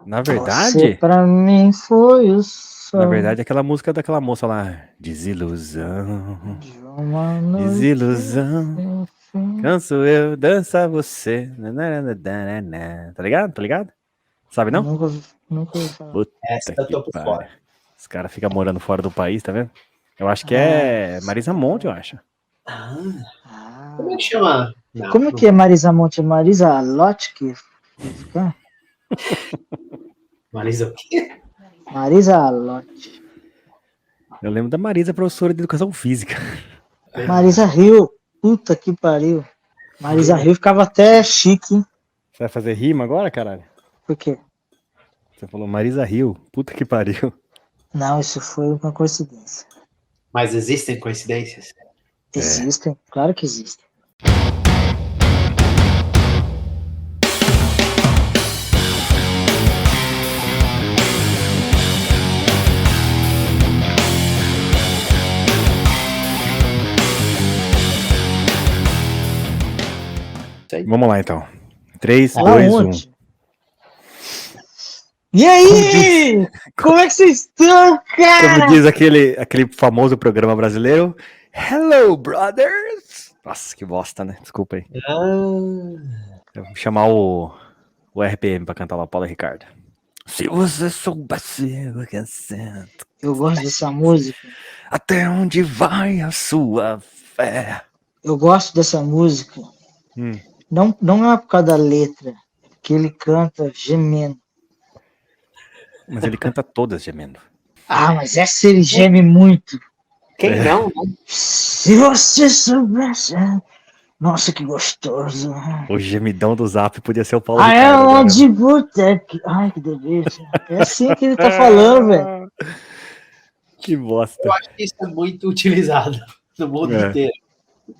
Na Você verdade, pra mim foi o na sol verdade, aquela música daquela moça lá, Desilusão, de uma noite desilusão, sem fim. canso eu, dança você, tá ligado? Tá ligado? Sabe não? Nunca ouvi falar. Puta Essa eu que tô por pariu. fora. Os caras ficam morando fora do país, tá vendo? Eu acho que Ah, é Marisa Monte, eu acho. Ah, ah. como é que chama? Não, Como não que é Marisa Monte? Marisa Lotti que fica? Marisa o quê? Marisa Lotti. Eu lembro da Marisa, professora de educação física. Marisa Hill. Puta que pariu. Marisa Hill ficava até chique, hein? Você vai fazer rima agora, caralho? Por quê? Você falou Marisa Hill. Puta que pariu. Não, isso foi uma coincidência. Mas existem coincidências? Existem, claro que existem. Vamos lá, então. 3, Ela 2, 1. onde? E aí? Como é que vocês estão, cara? Como diz aquele famoso programa brasileiro, Hello, brothers! Nossa, que bosta, né? Desculpa aí. Eu vou chamar o RPM pra cantar lá, Paulo Ricardo. Se você soubesse o que é certo, Eu gosto dessa música. até onde vai a sua fé? Eu gosto dessa música. Hum, Não é por causa da letra, é porque ele canta gemendo. mas ele canta todas gemendo. Ah, mas essa ele geme muito. Quem não, né? Se você soubesse. Nossa, que gostoso. O gemidão do Zap podia ser o Paulo Ah, é Ricardo um agora. de boteco. Ai, que delícia. É assim que ele tá falando, velho. Que bosta. Eu acho que isso é muito utilizado no mundo É. inteiro.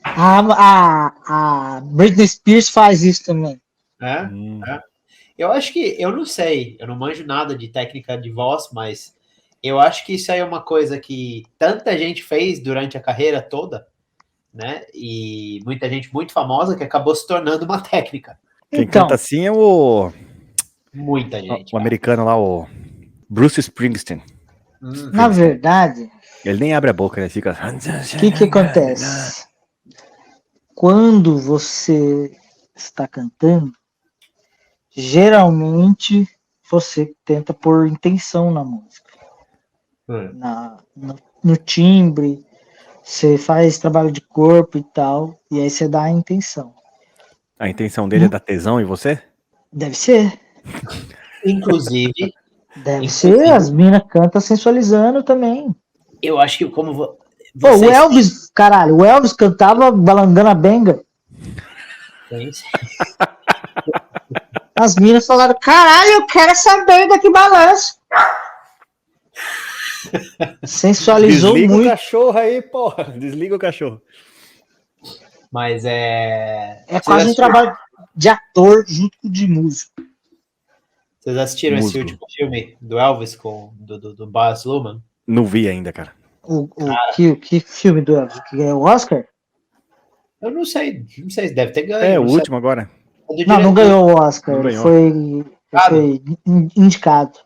A Britney Spears faz isso também. Né? Hum. Eu acho que, eu não sei, eu não manjo nada de técnica de voz, mas eu acho que isso aí é uma coisa que tanta gente fez durante a carreira toda, né? E muita gente muito famosa que acabou se tornando uma técnica. Quem Então, canta assim é o Muita gente. americano lá, o Bruce Springsteen. na verdade, Ele nem abre a boca, né? Fica. o que acontece? Quando você está cantando, geralmente você tenta pôr intenção na música. No timbre, você faz trabalho de corpo e tal, e aí você dá a intenção. A intenção dele é dar tesão em você? Deve ser. Inclusive, Deve ser, as minas cantam sensualizando também. eu acho que como Pô, o vocês Elvis, caralho, o Elvis cantava balangando a benga. têm, As minas falaram, caralho, eu quero essa benga que balança. Sensualizou Desliga o muito. cachorro aí, porra. Desliga o cachorro. mas É vocês quase um assistiram, trabalho de ator junto com de músico. vocês assistiram esse Músico. último filme do Elvis do Baz Luhrmann? Não vi ainda, cara. Que filme do Elvis? Que ganhou o Oscar? Eu não sei se deve ter ganho. É, o não sei. último agora. Do Não, não diretor. ganhou o Oscar. Não Ele ganhou. foi indicado.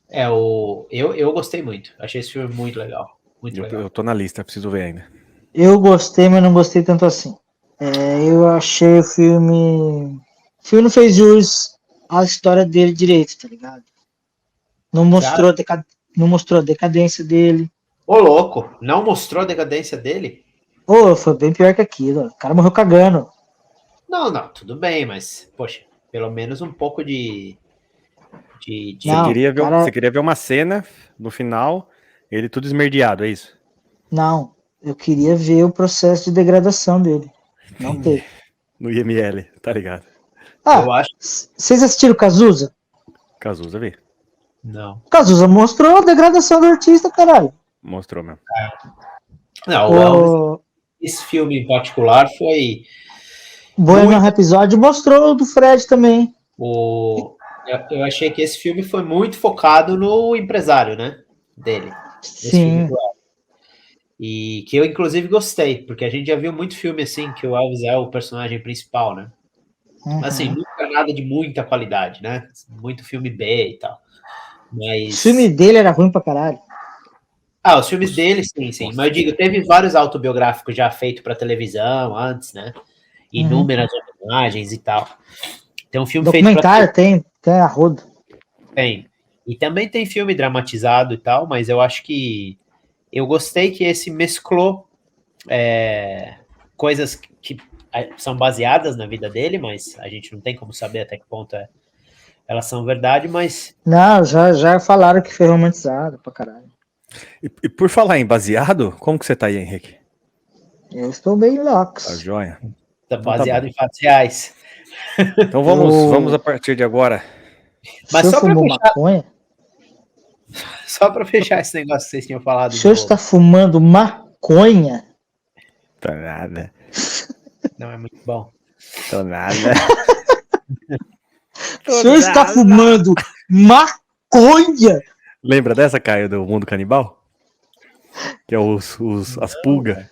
Eu gostei muito. Achei esse filme muito legal. Muito legal. Eu tô na lista, preciso ver ainda. Eu gostei, mas não gostei tanto assim. Eu achei o filme. O filme não fez jus à história dele direito, tá ligado? Não mostrou, não mostrou a decadência dele. Ô, louco, não mostrou a decadência dele? Pô, foi bem pior que aquilo. O cara morreu cagando. Não, tudo bem, mas, poxa, pelo menos um pouco de Não, Você queria ver uma cena no final, ele tudo esmerdeado, é isso? Não, eu queria ver o processo de degradação dele. Não teve. No IML, tá ligado? Eu acho. Vocês assistiram Cazuza? Cazuza, vi. Não. Cazuza mostrou a degradação do artista, caralho. Mostrou mesmo. Não, o Elvis, esse filme em particular foi. Bohemian Rhapsody mostrou o do Fred também. Eu achei que esse filme foi muito focado no empresário, né? Dele. Sim. E que eu, inclusive, gostei, porque a gente já viu muito filme assim, que o Elvis é o personagem principal, né? Assim, nunca nada de muita qualidade, né? Muito filme B e tal. Mas... O filme dele era ruim pra caralho. Os filmes dele, sim. Nossa. Mas eu digo, teve vários autobiográficos já feitos para televisão antes, né? Inúmeras homenagens e tal. Tem um filme documentário tem a roda. Tem. E também tem filme dramatizado e tal, mas eu acho que eu gostei que esse mesclou coisas que são baseadas na vida dele, mas a gente não tem como saber até que ponto elas são verdade, mas... Não, já falaram que foi romantizado pra caralho. E por falar em baseado, como que você tá aí, Henrique? Eu estou bem louco. Tá joia? Tá baseado em fatos reais. Então vamos a partir de agora. Mas só pra fechar... maconha? Só pra fechar esse negócio que vocês tinham falado. O senhor está fumando maconha? Tá nada. Não é muito bom. Tô nada. O senhor está fumando maconha? Lembra dessa, Caio, do Mundo Canibal? Que é as pulgas.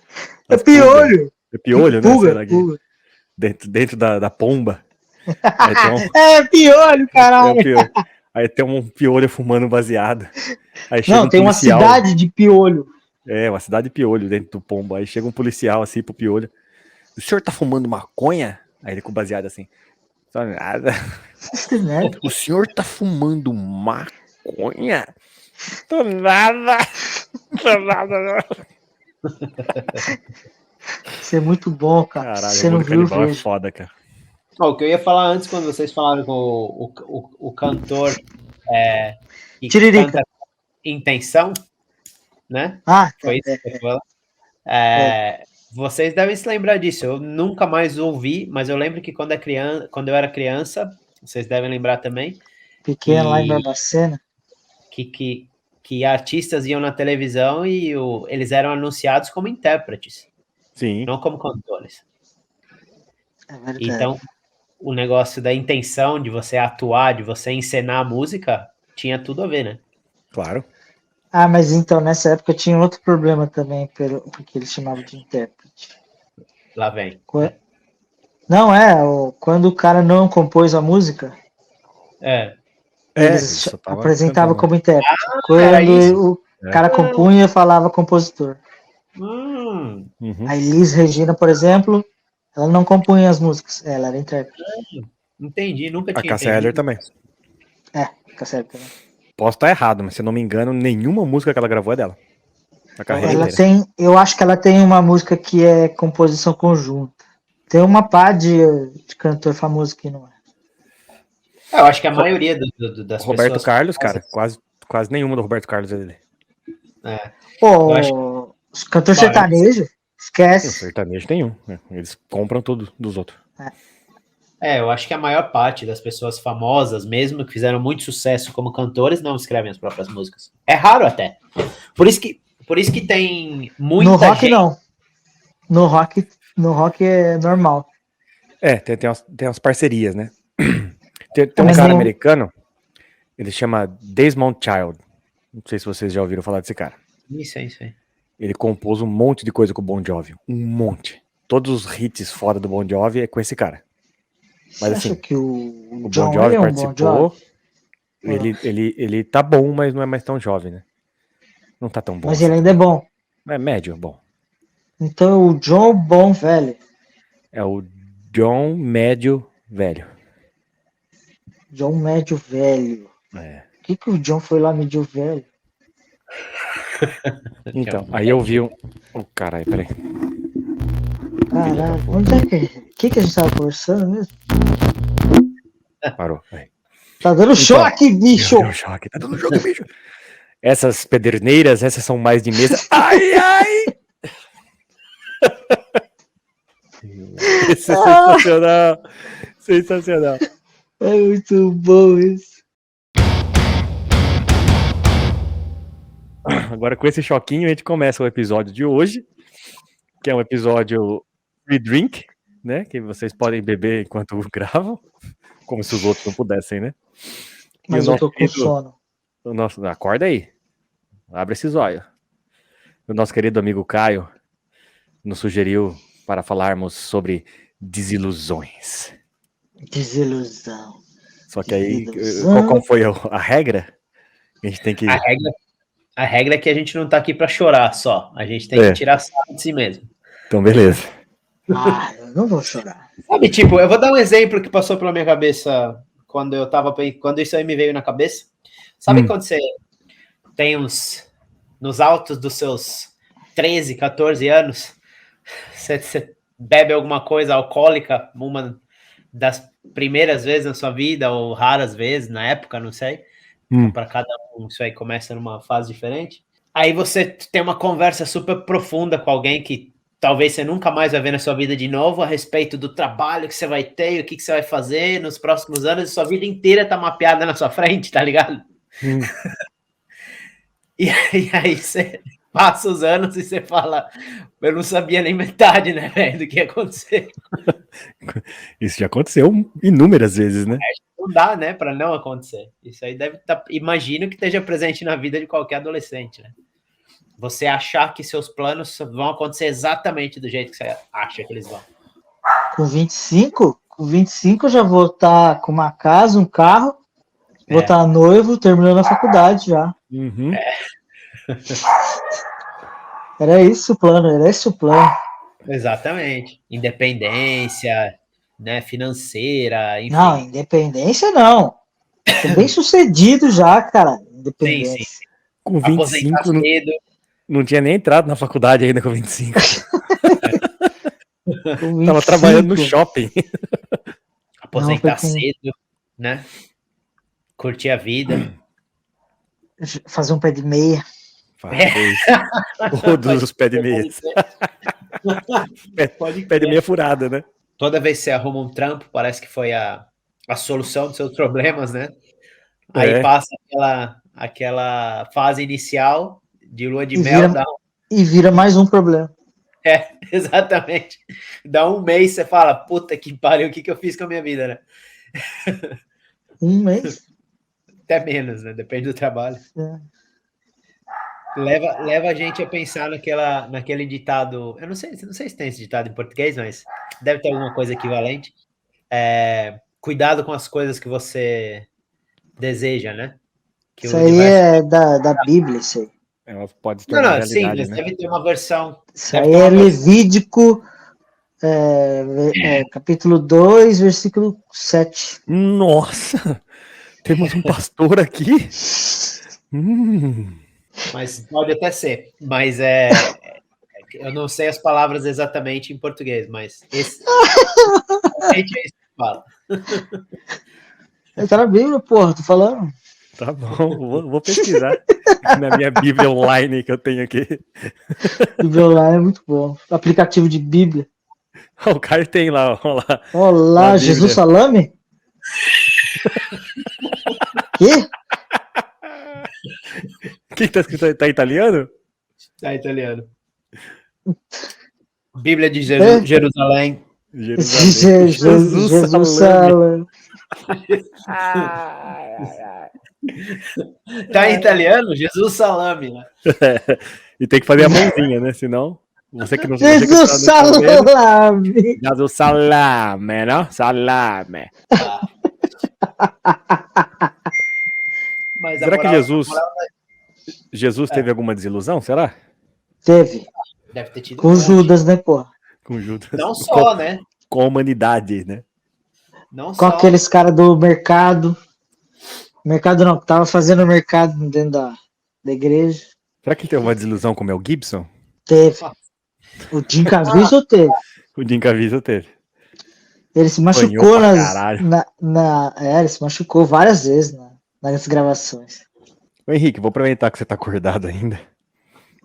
É piolho. É piolho, pulga, né? Pulga. Dentro da pomba. É piolho, caralho. É piolho. Aí tem um piolho fumando baseado. Aí chega Não, tem policial. Uma cidade de piolho. É, uma cidade de piolho dentro do pombo. Aí chega um policial assim pro piolho. O senhor tá fumando maconha? Aí ele com baseado assim. Só nada. O senhor tá fumando maconha? Tô nada. Tô nada. Isso é muito bom, cara. Caralho, você não viu, é foda, cara. O que eu ia falar antes, quando vocês falaram com o cantor que canta Intenção, né? Foi isso que eu falei. Vocês devem se lembrar disso. Eu nunca mais ouvi, mas eu lembro que quando eu era criança, vocês devem lembrar também. Pequeno lá em Barbacena. Que artistas iam na televisão e eles eram anunciados como intérpretes. Sim. Não como cantores. É verdade. Então, o negócio da intenção de você atuar, de você encenar a música, tinha tudo a ver, né? Claro. Ah, mas então, nessa época tinha outro problema também, porque eles chamavam de intérprete. Lá vem. Não, quando o cara não compôs a música, eles apresentavam como intérprete. Quando o cara compunha, falava compositor. Uhum. A Elis Regina, por exemplo, ela não compunha as músicas, ela era intérprete. Entendi, nunca tinha entendido. A Cássia Eller também. Cássia Eller também. Posso estar errado, mas se eu não me engano, nenhuma música que ela gravou é dela. A carreira ela inteira. eu acho que ela tem uma música que é composição conjunta. Tem uma pá de cantor famoso que não é. Eu acho que a maioria das Roberto pessoas... Carlos, cara, quase nenhuma do Roberto Carlos é dele. Os cantores sertanejos, esquece. O sertanejo tem um, né? Eles compram tudo dos outros. Eu acho que a maior parte das pessoas famosas, mesmo que fizeram muito sucesso como cantores, não escrevem as próprias músicas. É raro até. Por isso que tem muita gente... No rock, gente... não. No rock é normal. Tem umas parcerias, né? Tem um cara americano, ele chama Desmond Child. Não sei se vocês já ouviram falar desse cara. Isso aí. Ele compôs um monte de coisa com o Bon Jovi. Um monte. Todos os hits fora do Bon Jovi é com esse cara. Mas você assim, acha que o Bon Jovi participou. Ele tá bom, mas não é mais tão jovem, né? Não tá tão bom. Mas ele ainda é bom. É médio, bom. Então o John Bom Velho. É o John Médio Velho. John Médio Velho. O que o John foi lá medir o velho? Então, aí eu vi um... caralho, peraí. Caralho, onde é que a gente tava conversando mesmo? Parou. Aí. Tá dando choque, bicho! Tá dando choque, bicho! Essas pederneiras, essas são mais de mesa. Ai! Isso é sensacional! Sensacional! É muito bom isso. Agora, com esse choquinho, a gente começa o episódio de hoje, que é um episódio free drink, né? Que vocês podem beber enquanto gravam, como se os outros não pudessem, né? Mas eu tô com sono. Acorda aí. Abre esses olhos. O nosso querido amigo Caio nos sugeriu para falarmos sobre desilusões. Desilusão. Só que aí, Desilusão. qual foi a regra? A gente tem que... A regra é que a gente não tá aqui pra chorar só. A gente tem que tirar sarro de si mesmo. Então, beleza. Ah, eu não vou chorar. Sabe, tipo, eu vou dar um exemplo que passou pela minha cabeça quando isso aí me veio na cabeça. Sabe quando você tem nos altos dos seus 13, 14 anos, você bebe alguma coisa alcoólica, uma das primeiras vezes na sua vida, ou raras vezes, na época, não sei. Para cada um, isso aí começa numa fase diferente. Aí você tem uma conversa super profunda com alguém que talvez você nunca mais vai ver na sua vida de novo, a respeito do trabalho que você vai ter e o que você vai fazer nos próximos anos, e sua vida inteira tá mapeada na sua frente, tá ligado? E aí você passa os anos e você fala, eu não sabia nem metade, né, velho, do que ia acontecer. Isso já aconteceu inúmeras vezes, né? Não dá, né, para não acontecer. Isso aí deve estar, imagino que esteja presente na vida de qualquer adolescente, né? Você achar que seus planos vão acontecer exatamente do jeito que você acha que eles vão. Com 25? Com 25 eu já vou estar com uma casa, um carro, vou estar noivo, terminando a faculdade já. Era esse o plano. Exatamente. Independência, né, financeira, enfim. Não, independência não. Tô bem sucedido já, cara. Independência. Sim. Com 25, não tinha nem entrado na faculdade ainda com 25. Tava trabalhando no shopping. Aposentar cedo, né? Curtir a vida. Fazer um pé de meia. Todos os pés de meia. Pé de meia furada, né? Toda vez que você arruma um trampo, parece que foi a solução dos seus problemas, né? Aí passa aquela fase inicial de lua de mel. E vira mais um problema. Exatamente. Dá um mês, você fala, puta que pariu, o que eu fiz com a minha vida, né? Um mês? Até menos, né? Depende do trabalho. Leva a gente a pensar naquele ditado. Eu não sei se tem esse ditado em português, mas deve ter alguma coisa equivalente. Cuidado com as coisas que você deseja, né? Que isso aí é da Bíblia, isso aí. Pode se tornar realidade, sim, mas né? deve ter uma versão. Isso aí é Levítico, capítulo 2, versículo 7. Nossa! Temos um pastor aqui? Mas pode até ser. Mas eu não sei as palavras exatamente em português, mas é isso que fala. Tá na Bíblia, porra, tô falando. Tá bom, vou pesquisar na minha Bíblia online que eu tenho aqui. Bíblia online é muito bom. Aplicativo de Bíblia. O Caio tem lá, olá. Olá, Jesus Salame? Quê? O que tá escrito aí? Tá italiano? Tá italiano. Bíblia de Jerusalém. Jesus Salame. Tá em italiano? Jesus Salame, né? E tem que fazer a mãozinha, né? Senão, você que não Jesus Salame. Jesus Salame, não? Salame. Mas será que Jesus teve alguma desilusão? Será? Teve. Deve ter tido. Com Judas, né, pô? Com Judas. Não só, né? Com a humanidade, né? Não com aqueles caras do mercado. Mercado não, que tava fazendo mercado dentro da igreja. Será que ele teve uma desilusão com o Mel Gibson? Teve. O Jim Caviezel teve. O Jim Caviezel teve. Ele se machucou ele se machucou várias vezes nas gravações. Ô, Henrique, vou aproveitar que você tá acordado ainda.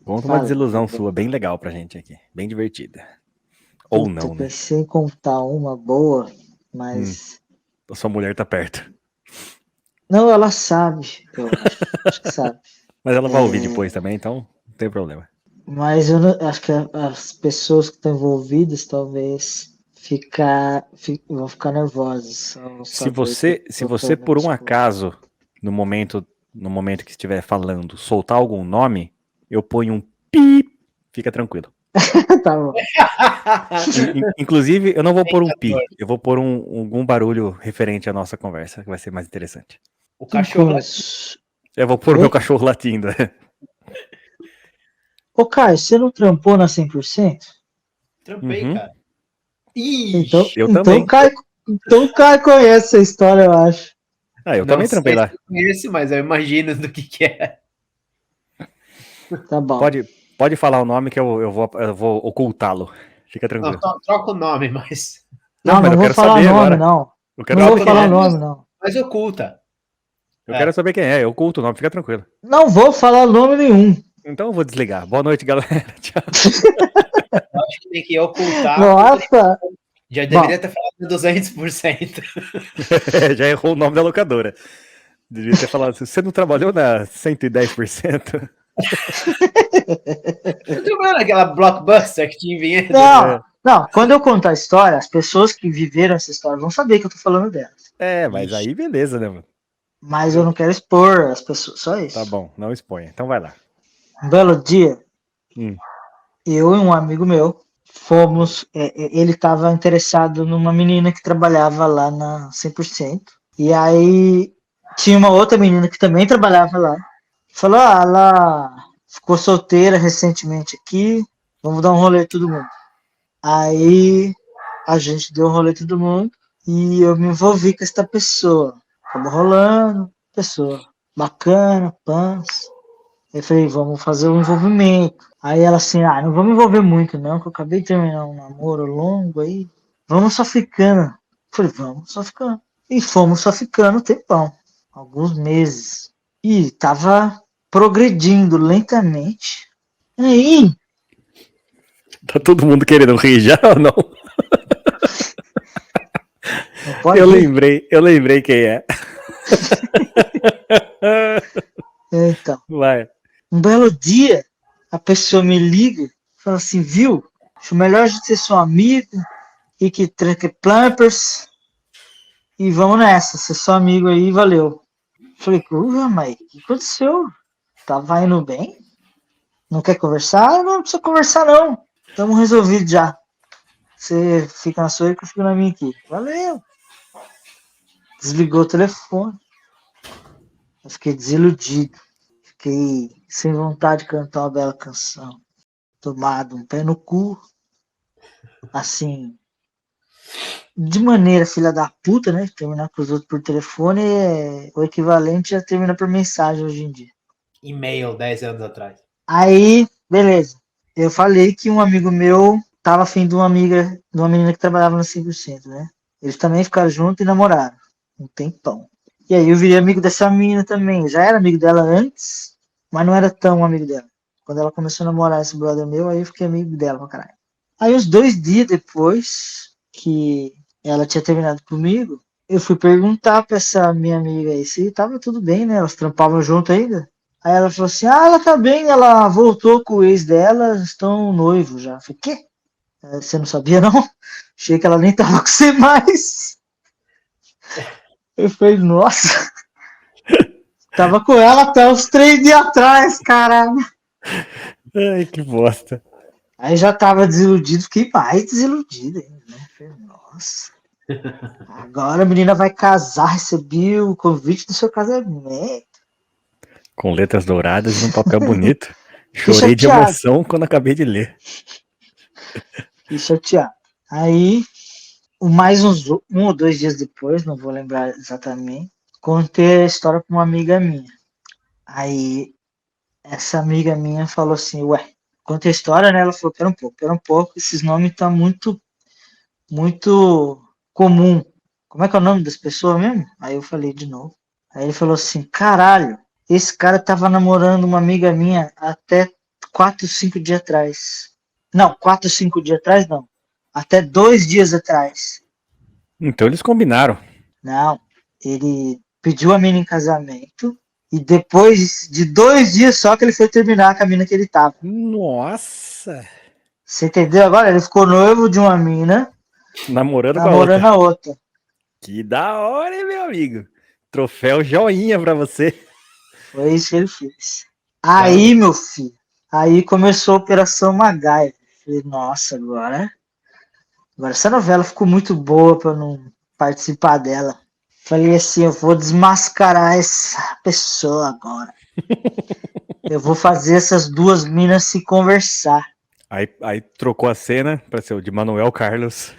Conta uma desilusão sua bem legal pra gente aqui. Bem divertida. Ou não, né? Pensei em contar uma boa, mas... A sua mulher tá perto. Não, ela sabe. Eu acho que sabe. Mas ela vai ouvir depois também, então não tem problema. Mas eu não, acho que as pessoas que estão envolvidas talvez vão ficar nervosas. Se você por um acaso, no momento que estiver falando, soltar algum nome, eu ponho um pi, fica tranquilo. Tá bom. Inclusive, eu não vou pôr um pi, eu vou pôr algum barulho referente à nossa conversa, que vai ser mais interessante. O cachorro. Eu vou pôr o meu cachorro latindo. Ô, Caio, você não trampou na 100%? Trampei, Uhum. cara. Então, eu então, também. Então o Caio conhece essa história, eu acho. Ah, eu também trampei lá. Eu conheço, mas eu imagino do que é. Tá bom. Pode falar o nome que eu vou ocultá-lo. Fica tranquilo. Não, troca o nome, mas. Não, mas não eu vou quero falar saber nome, agora. não. Eu quero Não vou saber falar quem é. nome, não. Mas oculta. Eu quero saber quem é. Eu oculto o nome, fica tranquilo. Não vou falar nome nenhum. Então eu vou desligar. Boa noite, galera. Tchau. Eu acho que tem que ocultar. Nossa! Já deveria ter falado 200%. Já errou o nome da locadora. Devia ter falado assim, você não trabalhou na 110%? Não era aquela blockbuster que tinha vinheta? Não, quando eu contar a história, as pessoas que viveram essa história vão saber que eu tô falando delas. Mas aí beleza, né, mano? Mas eu não quero expor as pessoas, só isso. Tá bom, não exponha. Então vai lá. Um belo dia, eu e um amigo meu fomos. Ele estava interessado numa menina que trabalhava lá na 100%. E aí tinha uma outra menina que também trabalhava lá. Falou: ela ficou solteira recentemente aqui, vamos dar um rolê todo mundo. Aí a gente deu um rolê todo mundo e eu me envolvi com essa pessoa. Acabou rolando, pessoa bacana, pans. Eu falei, vamos fazer um envolvimento. Aí ela assim, não vamos envolver muito não, que eu acabei de terminar um namoro longo aí. Vamos só ficando. Eu falei, vamos só ficando. E fomos só ficando um tempão, alguns meses. E tava progredindo lentamente. Aí... Tá todo mundo querendo rir já ou não? Não pode eu rir. lembrei quem é. Então. Vai. Um belo dia, a pessoa me liga e fala assim, viu? Acho melhor a gente ser seu amigo e que tranque plampers e vamos nessa, ser seu amigo aí, valeu. Falei, mas o que aconteceu? Tava indo bem? Não quer conversar? Não precisa conversar não. Estamos resolvidos já. Você fica na sua e eu fico na minha aqui. Valeu. Desligou o telefone. Eu fiquei desiludido. Fiquei sem vontade de cantar uma bela canção. Tomado um pé no cu. Assim, de maneira filha da puta, né? Terminar com os outros por telefone é o equivalente a terminar por mensagem hoje em dia. E-mail 10 anos atrás. Aí, beleza. Eu falei que um amigo meu tava afim de uma menina que trabalhava no 100%, né? Eles também ficaram juntos e namoraram um tempão. E aí eu virei amigo dessa menina também. Eu já era amigo dela antes, mas não era tão amigo dela. Quando ela começou a namorar esse brother meu, aí eu fiquei amigo dela pra caralho. Aí uns 2 dias depois que ela tinha terminado comigo, eu fui perguntar pra essa minha amiga aí se tava tudo bem, né? Elas trampavam junto ainda. Aí ela falou assim, ela tá bem, ela voltou com o ex dela, estão noivos já. Eu falei, quê? Você não sabia não? Achei que ela nem tava com você mais. Eu falei, nossa. Tava com ela até uns 3 dias atrás, caralho. Ai, que bosta. Aí já tava desiludido, fiquei mais desiludido ainda, né? Falei, nossa. Agora a menina vai casar, recebi o convite do seu casamento. Com letras douradas e um papel bonito. Chorei de emoção quando acabei de ler. Fiquei chateado. Aí, mais um ou 2 dias depois, não vou lembrar exatamente, contei a história pra uma amiga minha. Aí, essa amiga minha falou assim, ué, contei a história, né? Ela falou, pera um pouco, esses nomes tá muito comum. Como é que é o nome das pessoas mesmo? Aí eu falei de novo. Aí ele falou assim, caralho, esse cara tava namorando uma amiga minha até 4, 5 dias atrás. Não, 4, 5 dias atrás não. Até 2 dias atrás. Então eles combinaram. Não, ele pediu a mina em casamento e depois de 2 dias só que ele foi terminar com a mina que ele tava. Nossa! Você entendeu agora? Ele ficou noivo de uma mina, namorando a outra. Que da hora, hein, meu amigo? Troféu joinha pra você. Foi isso que ele fez. Aí, meu filho, aí começou a Operação MacGyver. Falei, nossa, agora essa novela ficou muito boa pra não participar dela. Falei assim, eu vou desmascarar essa pessoa agora. Eu vou fazer essas duas minas se conversar. Aí trocou a cena pra ser o de Manuel Carlos.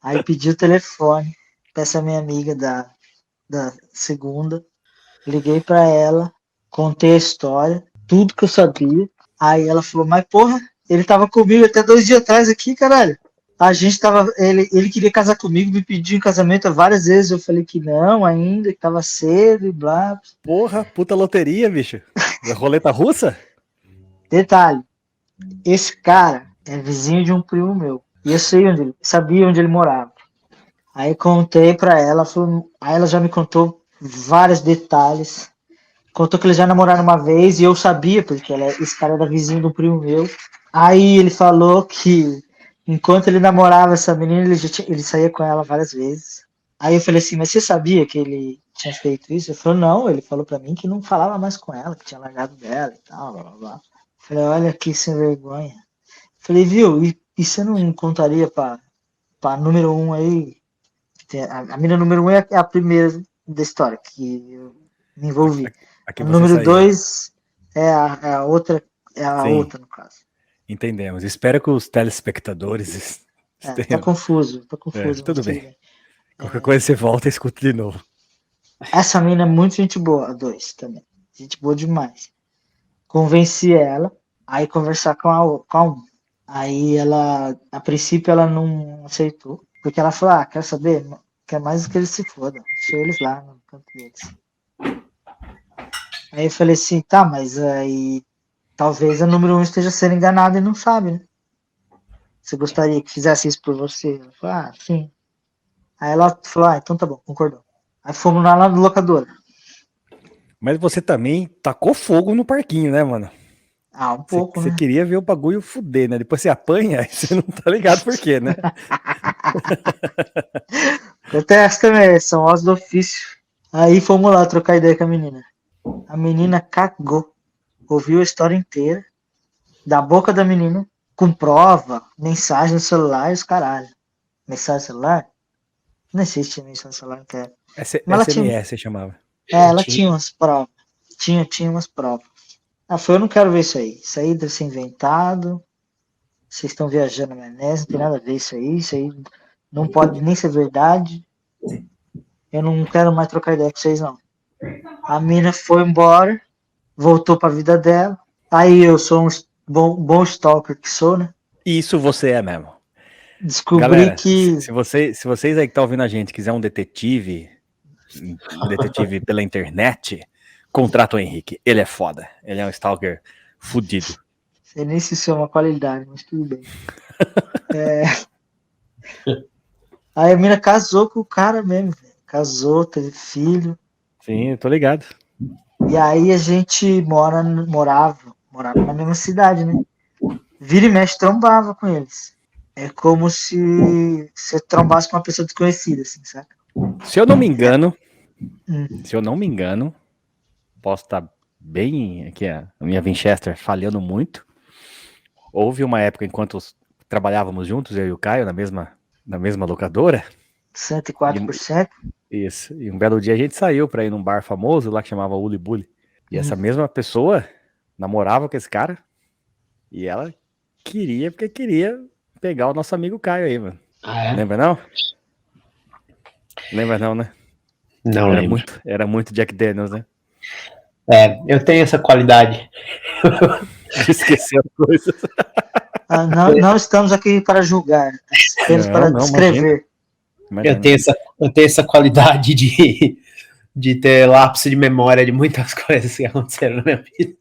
Aí pedi o telefone pra essa minha amiga da segunda. Liguei pra ela, contei a história, tudo que eu sabia. Aí ela falou, mas porra, ele tava comigo até 2 dias atrás aqui, caralho. A gente tava. Ele queria casar comigo, me pediu em casamento várias vezes. Eu falei que não, ainda, que tava cedo e blá. Porra, puta loteria, bicho. Roleta russa? Detalhe, esse cara é vizinho de um primo meu. E eu sabia onde ele morava. Aí contei pra ela, aí ela já me contou vários detalhes. Contou que eles já namoraram uma vez e eu sabia, porque esse cara era vizinho do primo meu. Aí ele falou que enquanto ele namorava essa menina, ele saía com ela várias vezes. Aí eu falei assim, mas você sabia que ele tinha feito isso? Ele falou, não, ele falou pra mim que não falava mais com ela, que tinha largado dela e tal, blá blá blá. Eu falei, olha que sem vergonha. Eu falei, viu, e você não contaria pra número 1 aí? A mina número 1 é a primeira da história que eu me envolvi. Aqui A você número saiu. 2 é a outra, Sim. no caso. Entendemos. Espero que os telespectadores Tá tenham... confuso. Tudo bem. Qualquer coisa você volta e escuta de novo. Essa mina é muito gente boa, a 2 também. Gente boa demais. Convenci ela a ir conversar com a 1. Aí ela, a princípio, ela não aceitou. Porque ela falou, quer saber? Quer mais do que eles se fodam. Deixa eles lá no canto deles. Aí eu falei assim, tá, mas aí talvez a número 1 esteja sendo enganada e não sabe, né? Você gostaria que fizesse isso por você? Ela falou, sim. Aí ela falou, então tá bom, concordou. Aí fomos lá na locadora. Mas você também tacou fogo no parquinho, né, mano? Um pouco, Você né? queria ver o bagulho fuder, né? Depois você apanha, aí você não tá ligado por quê, né? Acontece também, são ossos do ofício. Aí fomos lá trocar ideia com a menina. A menina cagou. Ouviu a história inteira. Da boca da menina. Com prova, mensagem no celular e os caralho. Mensagem no celular? Não existe mensagem no celular, não quero. Mas ela SMS você chamava. ela tinha umas provas. Tinha umas provas. Foi, eu não quero ver isso aí. Isso aí deve ser inventado. Vocês estão viajando na maionese, não tem nada a ver isso aí não pode nem ser verdade. Eu não quero mais trocar ideia com vocês, não. A mina foi embora, voltou pra vida dela. Aí eu sou um bom stalker que sou, né? Isso você é mesmo. Descobri Galera, que... se vocês aí que estão ouvindo a gente quiser um detetive pela internet, contrata o Henrique. Ele é foda. Ele é um stalker fudido. Sei nem se isso é uma qualidade, mas tudo bem. Aí a mina casou com o cara mesmo, velho. Casou, teve filho. Sim, eu tô ligado. E aí a gente morava na mesma cidade, né? Vira e mexe, trombava com eles. É como se você trombasse com uma pessoa desconhecida, assim, saca? Se eu não me engano, posso estar bem aqui, a minha Winchester falhando muito. Houve uma época, enquanto trabalhávamos juntos, eu e o Caio, na mesma locadora. 104%. Isso. E um belo dia a gente saiu pra ir num bar famoso lá que chamava Uli Bully. E essa mesma pessoa namorava com esse cara. E ela queria pegar o nosso amigo Caio aí, mano. Lembra não? Lembra não, né? Não lembro. Era muito Jack Daniels, né? Eu tenho essa qualidade. De esquecer as coisas. Não estamos aqui para julgar, apenas para descrever. Eu tenho essa qualidade de ter lapso de memória de muitas coisas que aconteceram na minha vida.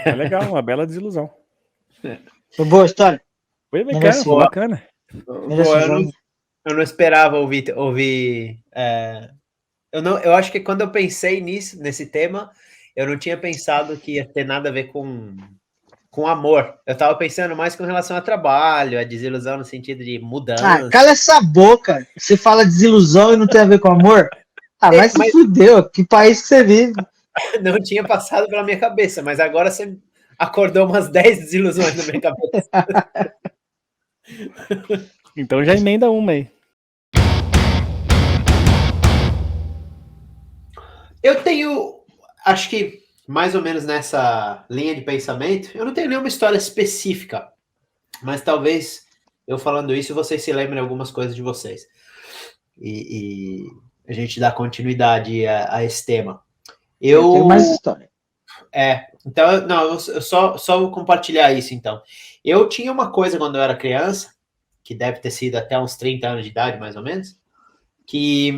É legal, uma bela desilusão. Foi boa a história? Foi bacana. Eu não esperava ouvir eu acho que quando eu pensei nesse tema, eu não tinha pensado que ia ter nada a ver com amor. Eu tava pensando mais com relação a trabalho, a desilusão no sentido de mudança. Cala essa boca! Você fala desilusão e não tem a ver com amor? Mas se fudeu, que país que você vive? Não tinha passado pela minha cabeça, mas agora acordou umas 10 desilusões na minha cabeça. Então já emenda uma aí. Eu tenho, acho que mais ou menos nessa linha de pensamento, eu não tenho nenhuma história específica, mas talvez eu falando isso vocês se lembrem algumas coisas de vocês. E a gente dá continuidade a esse tema. Eu tenho mais história. Então, não, eu só vou compartilhar isso, então. Eu tinha uma coisa quando eu era criança, que deve ter sido até uns 30 anos de idade, mais ou menos, que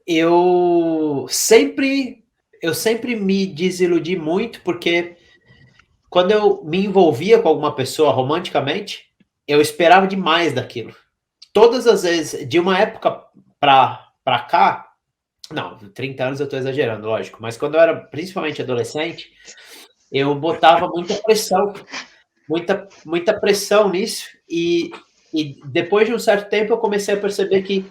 eu sempre me desiludi muito, porque quando eu me envolvia com alguma pessoa romanticamente, eu esperava demais daquilo. Todas as vezes, de uma época pra cá, não, 30 anos eu tô exagerando, lógico, mas quando eu era principalmente adolescente, eu botava muita pressão nisso, e depois de um certo tempo eu comecei a perceber que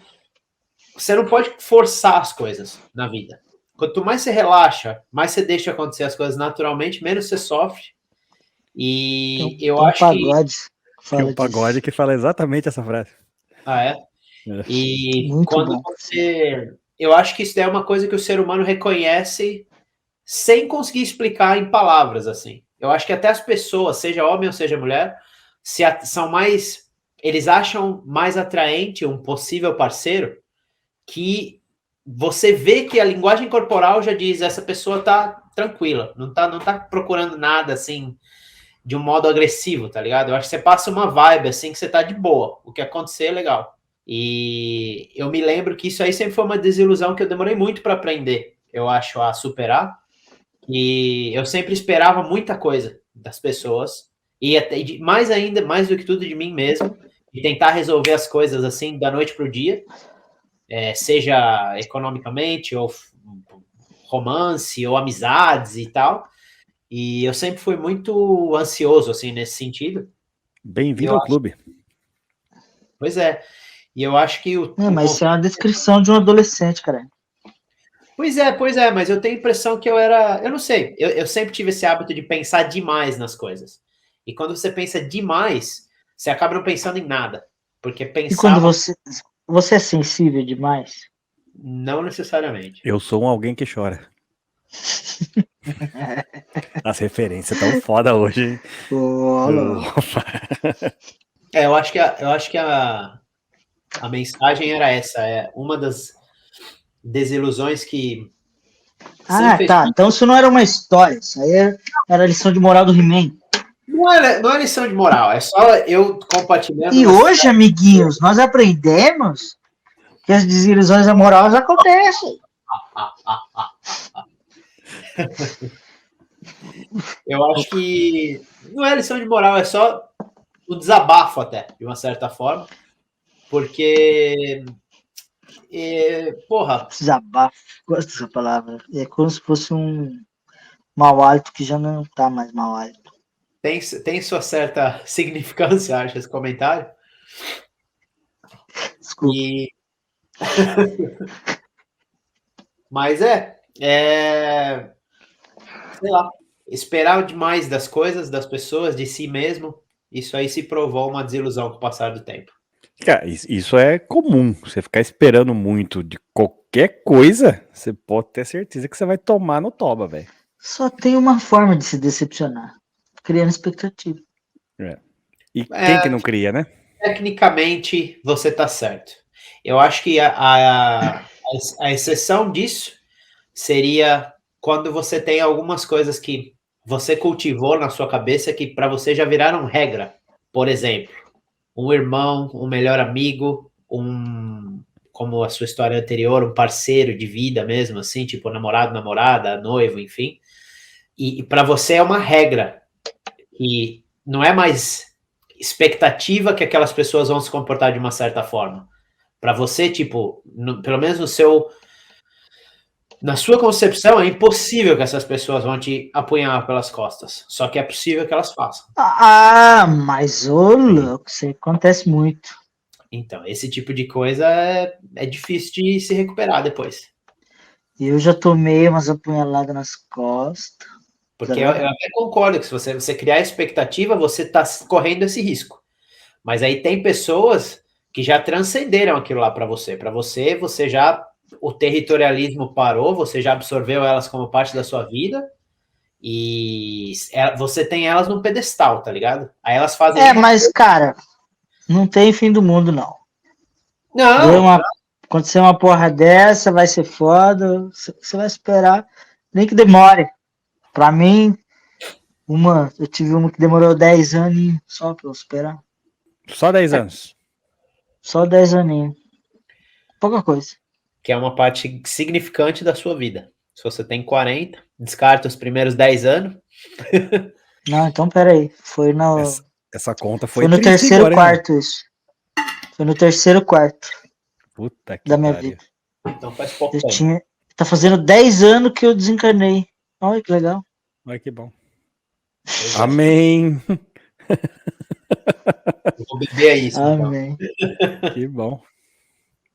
você não pode forçar as coisas na vida. Quanto mais você relaxa, mais você deixa acontecer as coisas naturalmente, menos você sofre. E eu acho pagode que... Tem um pagode que fala exatamente essa frase. Ah, é? E muito quando bom. Eu acho que isso é uma coisa que o ser humano reconhece sem conseguir explicar em palavras, assim. Eu acho que até as pessoas, seja homem ou seja mulher, são mais... Eles acham mais atraente um possível parceiro que você vê que a linguagem corporal já diz, essa pessoa tá tranquila, não tá procurando nada, assim, de um modo agressivo, tá ligado? Eu acho que você passa uma vibe, assim, que você tá de boa. O que acontecer é legal. E eu me lembro que isso aí sempre foi uma desilusão que eu demorei muito para aprender, eu acho, a superar. E eu sempre esperava muita coisa das pessoas. E até, mais ainda, mais do que tudo de mim mesmo, de tentar resolver as coisas, assim, da noite pro dia. Seja economicamente, ou romance, ou amizades e tal. E eu sempre fui muito ansioso, assim, nesse sentido. Bem-vindo ao clube. Pois é. E eu acho que mas isso é uma descrição de um adolescente, cara. Pois é, mas eu tenho a impressão que eu era... Eu não sei, eu sempre tive esse hábito de pensar demais nas coisas. E quando você pensa demais, você acaba não pensando em nada. Porque pensar... E quando você é sensível demais? Não necessariamente. Eu sou alguém que chora. As referências tão foda hoje. Eu acho que a mensagem era essa. É uma das desilusões que... tá. Então isso não era uma história. Isso aí era a lição de moral do He-Man. Não é lição de moral. É só eu compartilhando... E hoje, amiguinhos, nós aprendemos que as desilusões amorosas acontecem. Eu acho que não é lição de moral, é só o desabafo até, de uma certa forma, porque porra... Desabafo, gosto dessa palavra. É como se fosse um mau hálito que já não tá mais mau hálito. Tem sua certa significância, acho, esse comentário. Desculpa. Mas sei lá, esperar demais das coisas, das pessoas, de si mesmo, isso aí se provou uma desilusão com o passar do tempo. Cara, isso é comum. Você ficar esperando muito de qualquer coisa, você pode ter certeza que você vai tomar no toba, velho. Só tem uma forma de se decepcionar, criando expectativa. E quem que não cria, né? Tecnicamente, você tá certo. Eu acho que a exceção disso seria quando você tem algumas coisas que você cultivou na sua cabeça que para você já viraram regra. Por exemplo, um irmão, um melhor amigo, como a sua história anterior, um parceiro de vida mesmo, assim, tipo namorado, namorada, noivo, enfim. E para você é uma regra. E não é mais expectativa que aquelas pessoas vão se comportar de uma certa forma. Para você, tipo, pelo menos na sua concepção, é impossível que essas pessoas vão te apunhar pelas costas. Só que é possível que elas façam. Mas ô louco, isso acontece muito. Então, esse tipo de coisa é difícil de se recuperar depois. Eu já tomei umas apunhaladas nas costas. Porque eu até concordo que se você criar expectativa, você está correndo esse risco. Mas aí tem pessoas que já transcenderam aquilo lá para você. Para você, você já... O territorialismo parou, você já absorveu elas como parte da sua vida e você tem elas no pedestal, tá ligado? Aí elas fazem... mas, cara, não tem fim do mundo, não. Não! Acontecer uma porra dessa, vai ser foda, você vai esperar, nem que demore. Pra mim, eu tive uma que demorou 10 anos só pra eu superar. Só 10 anos? Só 10 aninhos. Pouca coisa. Que é uma parte significante da sua vida. Se você tem 40, descarta os primeiros 10 anos. Não, então peraí. Foi no... Essa conta foi no terceiro agora, quarto, hein, isso. Foi no terceiro quarto. Puta que da minha pariu. vida. Então faz pouco tempo. Tá fazendo 10 anos que eu desencarnei. Olha que legal. Olha que bom. Amém. Eu vou beber isso. Amém. Então. Que bom.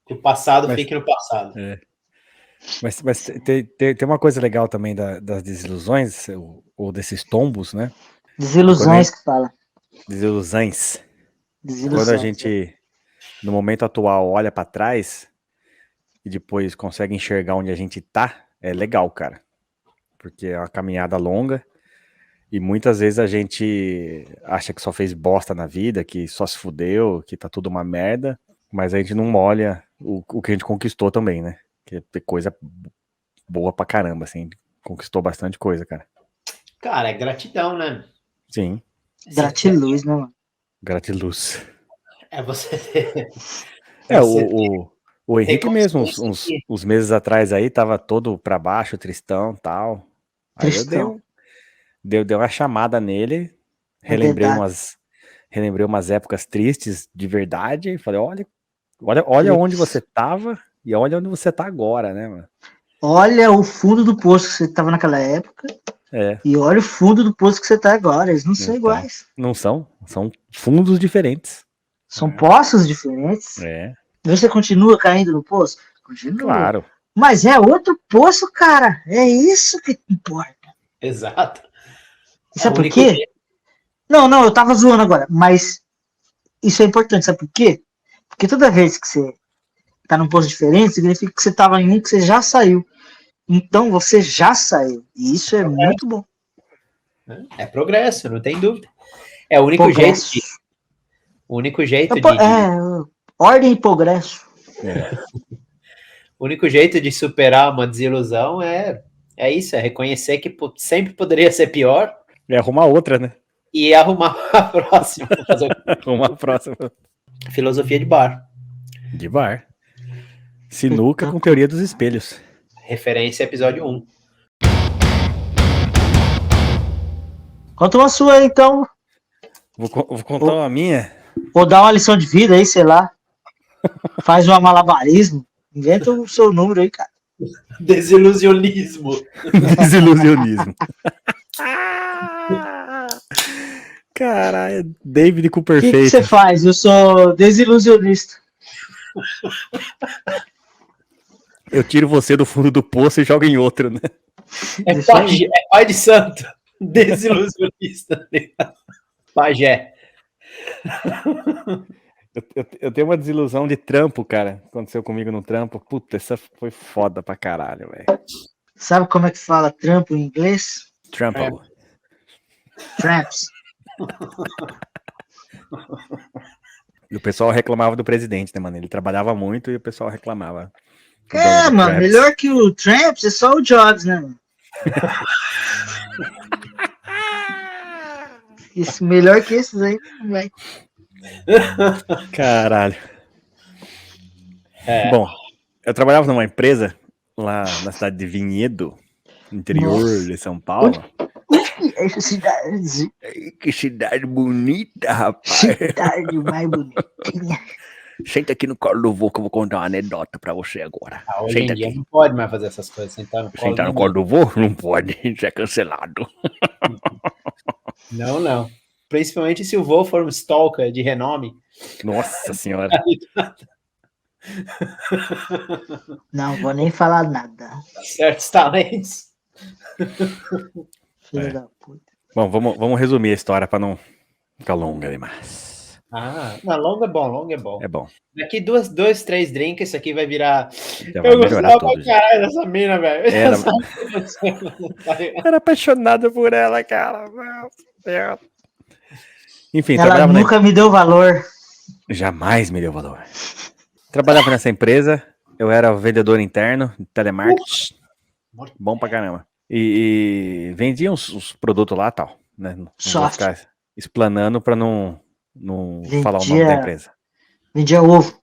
Que o passado fique no passado. É. Mas tem uma coisa legal também das desilusões, ou desses tombos, né? Desilusões que fala. Desilusões. Quando a gente, no momento atual, olha pra trás e depois consegue enxergar onde a gente tá, é legal, cara. Porque é uma caminhada longa e muitas vezes a gente acha que só fez bosta na vida, que só se fudeu, que tá tudo uma merda, mas a gente não olha o que a gente conquistou também, né? Que é coisa boa pra caramba, assim. Conquistou bastante coisa, cara. Cara, é gratidão, né? Sim. Gratiluz, né, mano? Gratiluz. É você... O Henrique mesmo, uns meses atrás aí, tava todo pra baixo, tristão e tal. Aí Tristão. eu dei uma chamada nele, relembrei umas épocas tristes de verdade, falei, olha onde você tava e olha onde você tá agora, né, mano? Olha o fundo do poço que você tava naquela época e olha o fundo do poço que você tá agora. Eles não são iguais. Não são fundos diferentes. São poços diferentes. Você continua caindo no poço? Continua. Claro. Mas é outro poço, cara. É isso que importa. Exato. Sabe por quê? Não, eu tava zoando agora, mas isso é importante, sabe por quê? Porque toda vez que você tá num posto diferente, significa que você tava em um que você já saiu. Então você já saiu. E isso é muito bom. É progresso, não tem dúvida. É o único jeito de... O único jeito de... Ordem e progresso. O único jeito de superar uma desilusão é isso, é reconhecer que sempre poderia ser pior. E arrumar outra, né? E arrumar a próxima. Arrumar a próxima. Filosofia de bar. De bar. Sinuca com teoria dos espelhos. Referência episódio 1. Conta uma sua aí, então. Vou contar uma minha. Ou dar uma lição de vida aí, sei lá. Faz um malabarismo. Inventa o seu número aí, cara. Desilusionismo. Desilusionismo. Caralho, David Copperfield. O que você faz? Eu sou desilusionista. Eu tiro você do fundo do poço e jogo em outro, né? É pai de santo. Desilusionista. Pajé. Eu tenho uma desilusão de trampo, cara. Aconteceu comigo no trampo. Puta, essa foi foda pra caralho, velho. Sabe como é que fala trampo em inglês? Trampo. Tramps. E o pessoal reclamava do presidente, né, mano? Ele trabalhava muito e o pessoal reclamava. Mano, melhor que o Tramps é só o Jobs, né, mano? Isso, melhor que esses aí, vai. Caralho. Bom, eu trabalhava numa empresa lá na cidade de Vinhedo, interior de São Paulo. Essa cidade. Que cidade bonita, rapaz. Cidade mais bonitinha. Senta aqui no colo do vô que eu vou contar uma anedota pra você agora. Hoje Senta em dia aqui. não pode mais fazer essas coisas. Sentar no colo do vô? Não pode. Isso é cancelado. Não. Principalmente se o vô for um stalker de renome. Nossa senhora. Não vou nem falar nada. Certos talentos. Filho da puta. Bom, vamos resumir a história pra não ficar longa demais. Não, longo é bom, longo é bom. É bom. Daqui 2, 3 drinks, isso aqui vai virar. Já vai melhorar tudo. Caralho dessa mina, velho. Era apaixonado por ela, cara. Enfim, Ela nunca me deu valor. Jamais me deu valor. Trabalhava nessa empresa, eu era vendedor interno, telemarketing. Bom pra caramba. E vendia uns produtos lá e tal. Né? Não vou ficar explanando pra não falar o nome da empresa. Vendia ovo.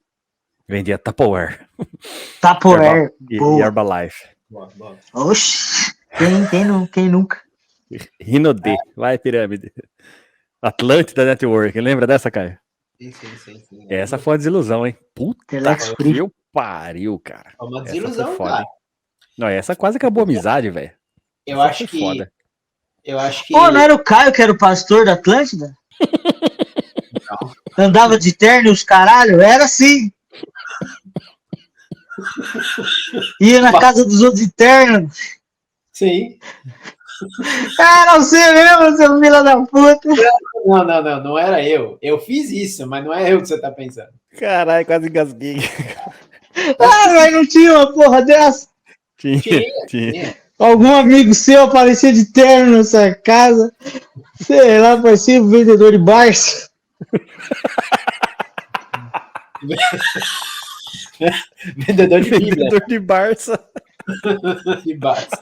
Vendia Tupperware. Tupperware. E Herbalife. Oxi. Quem nunca? Rinode. Vai, pirâmide. Atlântida Network. Lembra dessa, Caio? Sim. Essa foi uma desilusão, hein? Puta que pariu, cara. Foi uma desilusão, foda, cara. Hein? Não, essa quase acabou a amizade, velho. Eu acho que... Foda. Pô, não era o Caio que era o pastor da Atlântida? Não. Andava de terno e os caralho? Era assim. Ia na casa dos outros de terno. Sim. Era você mesmo, seu filho da puta. Não era eu. Eu fiz isso, mas não é eu que você tá pensando. Caralho, quase engasguei. Mas não tinha uma porra dessa? Tinha. Algum amigo seu aparecia de terno na sua casa. Sei lá, parecia um vendedor de Barça. Vendedor de Bíblia. Vendedor de Barça. De Barça.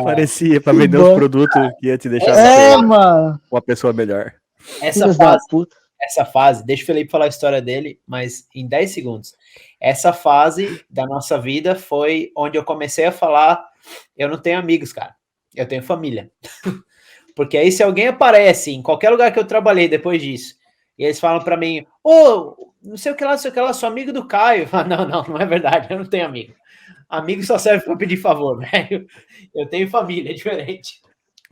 Parecia pra vender os produtos que ia te deixar mano. Uma pessoa melhor. Essa fase, deixa o Felipe falar a história dele, mas em 10 segundos. Essa fase da nossa vida foi onde eu comecei a falar, eu não tenho amigos, cara. Eu tenho família. Porque aí se alguém aparece em qualquer lugar que eu trabalhei depois disso, e eles falam pra mim, não sei o que lá, sou amigo do Caio. Não é verdade, eu não tenho amigo. Amigo só serve pra pedir favor, velho. Eu tenho família, é diferente.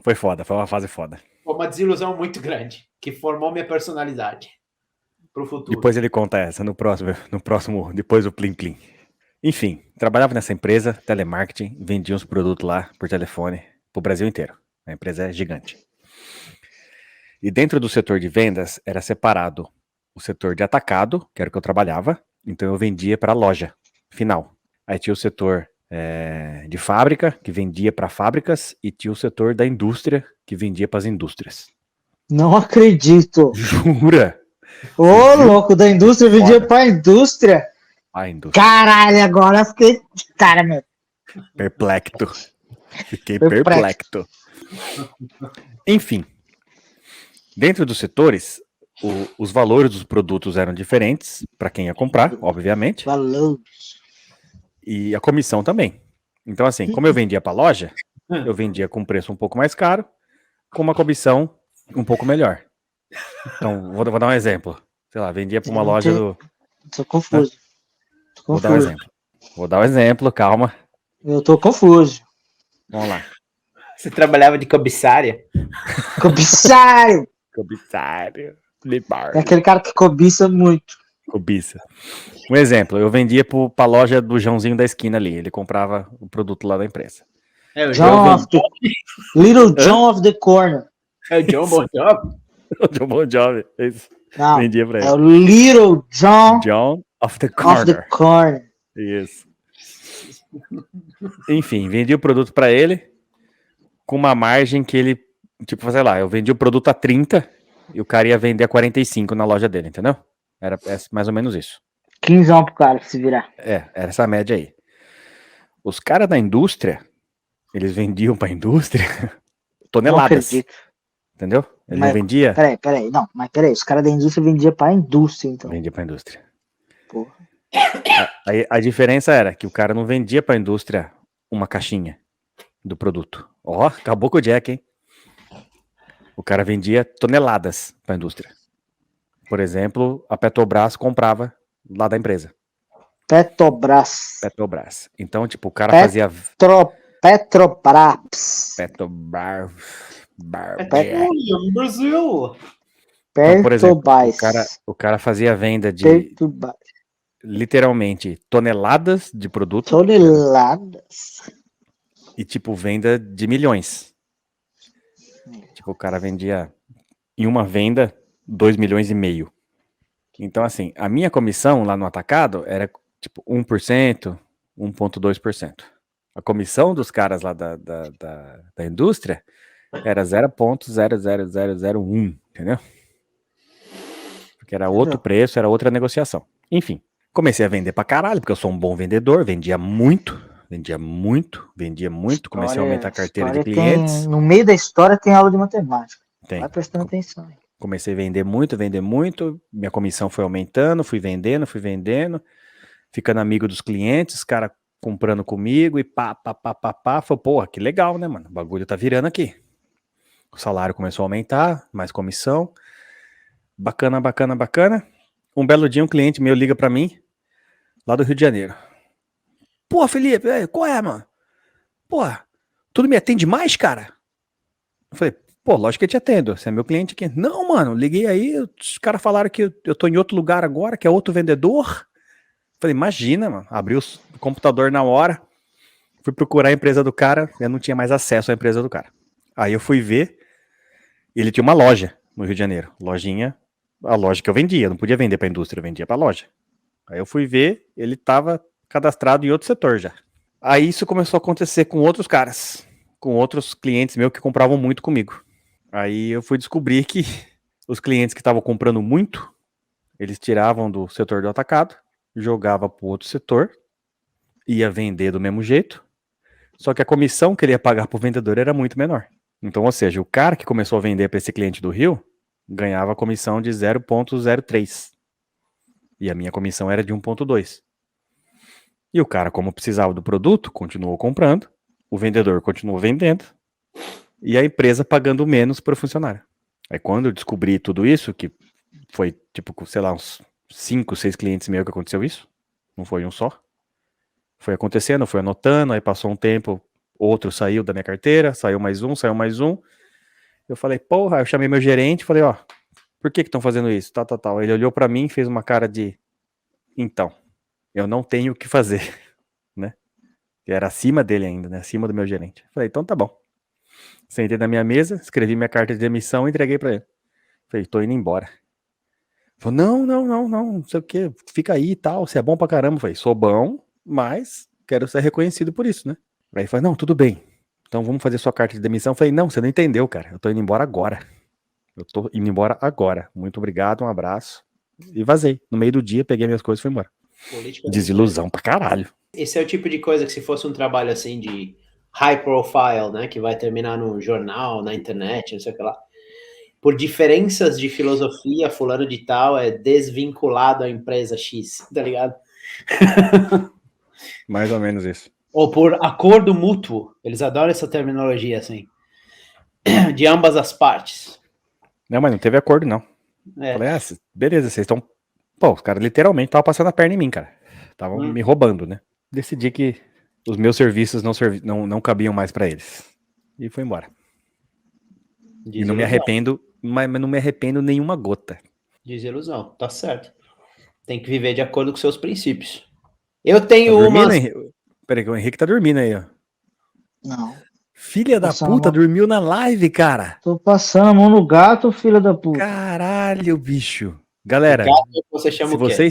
Foi foda, foi uma fase foda. Foi uma desilusão muito grande, que formou minha personalidade pro futuro. Depois ele conta essa, no próximo, depois do Plim Plim. Enfim, trabalhava nessa empresa, telemarketing, vendia uns produtos lá por telefone pro Brasil inteiro. A empresa é gigante. E dentro do setor de vendas era separado o setor de atacado, que era o que eu trabalhava, então eu vendia para a loja final. Aí tinha o setor de fábrica, que vendia para fábricas, e tinha o setor da indústria, que vendia para as indústrias. Não acredito. Jura? Louco, da indústria vendia para a indústria. Caralho, agora eu fiquei de cara, meu. Perplexo. Fiquei perplexo. Enfim, dentro dos setores, os valores dos produtos eram diferentes para quem ia comprar, obviamente. Valores. E a comissão também. Então, assim, como eu vendia para loja, eu vendia com preço um pouco mais caro, com uma comissão um pouco melhor. Então, vou dar um exemplo. Sei lá, vendia para uma loja do... Tô confuso. Vou dar um exemplo, calma. Eu tô confuso. Vamos lá. Você trabalhava de cobiçária? Cobiçário! Cobiçário. É aquele cara que cobiça muito. Cobiça. Um exemplo, eu vendia pra loja do Joãozinho da esquina ali. Ele comprava o produto lá da empresa. Little John of the Corner. É o John Bon Jovi? O John Bon Jovi. Não, vendia pra ele. É o Little John of the Corner. Isso. Enfim, vendi o produto pra ele com uma margem que ele, tipo, sei lá, eu vendi o produto a 30 e o cara ia vender a 45 na loja dele, entendeu? Era mais ou menos isso. 15 pro cara se virar. Era essa média aí. Os caras da indústria, eles vendiam pra indústria toneladas. Não acredito. Entendeu? Ele não vendia... Peraí. Não, mas peraí. Os caras da indústria vendiam pra indústria, então. Vendia pra indústria. Porra. A diferença era que o cara não vendia pra indústria uma caixinha do produto. Acabou com o Jack, hein? O cara vendia toneladas pra indústria. Por exemplo, a Petrobras comprava lá da empresa. Petrobras. Então, tipo, o cara fazia... Petrobras. Brasil. Então, por exemplo, o cara fazia venda de literalmente toneladas de produto. Toneladas. E, tipo, venda de milhões. Tipo, o cara vendia em uma venda 2,5 milhões. Então, assim, a minha comissão lá no atacado era, tipo, 1%, 1,2%. A comissão dos caras lá da indústria era 0,00001, entendeu? Porque era outro preço, era outra negociação. Enfim, comecei a vender pra caralho, porque eu sou um bom vendedor, vendia muito, comecei a aumentar a carteira de clientes. No meio da história tem aula de matemática. Tem. Vai prestando atenção. Comecei a vender muito, minha comissão foi aumentando, fui vendendo, ficando amigo dos clientes, os caras comprando comigo e pá, falei, porra, que legal, né, mano, o bagulho tá virando aqui. O salário começou a aumentar, mais comissão, bacana. Um belo dia um cliente meu liga pra mim, lá do Rio de Janeiro. Pô, Felipe, qual é, mano? Pô, tu não me atende mais, cara? Eu falei, pô, lógico que eu te atendo, você é meu cliente aqui. Não, mano, liguei aí, os caras falaram que eu tô em outro lugar agora, que é outro vendedor. Falei, imagina, mano, abri o computador na hora, fui procurar a empresa do cara, eu não tinha mais acesso à empresa do cara. Aí eu fui ver, ele tinha uma loja no Rio de Janeiro, a loja que eu vendia, não podia vender pra indústria, eu vendia pra loja. Aí eu fui ver, ele tava cadastrado em outro setor já. Aí isso começou a acontecer com outros caras, com outros clientes meus que compravam muito comigo. Aí eu fui descobrir que os clientes que estavam comprando muito, eles tiravam do setor do atacado, jogava para o outro setor, ia vender do mesmo jeito, só que a comissão que ele ia pagar para o vendedor era muito menor. Então, ou seja, o cara que começou a vender para esse cliente do Rio ganhava a comissão de 0,03 e a minha comissão era de 1,2. E o cara, como precisava do produto, continuou comprando, o vendedor continuou vendendo e a empresa pagando menos para o funcionário. Aí quando eu descobri tudo isso, que foi tipo, sei lá, uns 5, 6 clientes meus que aconteceu isso, não foi um só. Foi acontecendo, foi anotando, aí passou um tempo, outro saiu da minha carteira, saiu mais um. Eu falei, porra, eu chamei meu gerente, falei, ó, por que estão fazendo isso? Tal. Ele olhou pra mim e fez uma cara de, então, eu não tenho o que fazer, né? Que era acima dele ainda, né? Acima do meu gerente. Falei, então tá bom. Sentei na minha mesa, escrevi minha carta de demissão e entreguei pra ele. Falei, tô indo embora. Falei, não sei o que, fica aí e tal, você é bom pra caramba. Falei, sou bom, mas quero ser reconhecido por isso, né? Aí ele falou, não, tudo bem, então vamos fazer sua carta de demissão. Falei, não, você não entendeu, cara, eu tô indo embora agora. Muito obrigado, um abraço. E vazei. No meio do dia, peguei minhas coisas e fui embora. Desilusão pra caralho. Esse é o tipo de coisa que se fosse um trabalho assim de high profile, né, que vai terminar no jornal, na internet, não sei o que lá, por diferenças de filosofia, fulano de tal é desvinculado à empresa X, tá ligado? Mais ou menos isso. Ou por acordo mútuo, eles adoram essa terminologia, assim, de ambas as partes. Não, mas não teve acordo, não. Falei, beleza, vocês estão... Pô, os caras literalmente estavam passando a perna em mim, cara. Estavam me roubando, né? Decidi que os meus serviços não cabiam mais pra eles. E fui embora. E não me arrependo, mas não me arrependo nenhuma gota. Desilusão, tá certo. Tem que viver de acordo com seus princípios. Eu tenho Peraí, que o Henrique tá dormindo aí, ó. Não. Filha da puta, dormiu na live, cara. Tô passando a mão no gato, filha da puta. Caralho, bicho. Galera,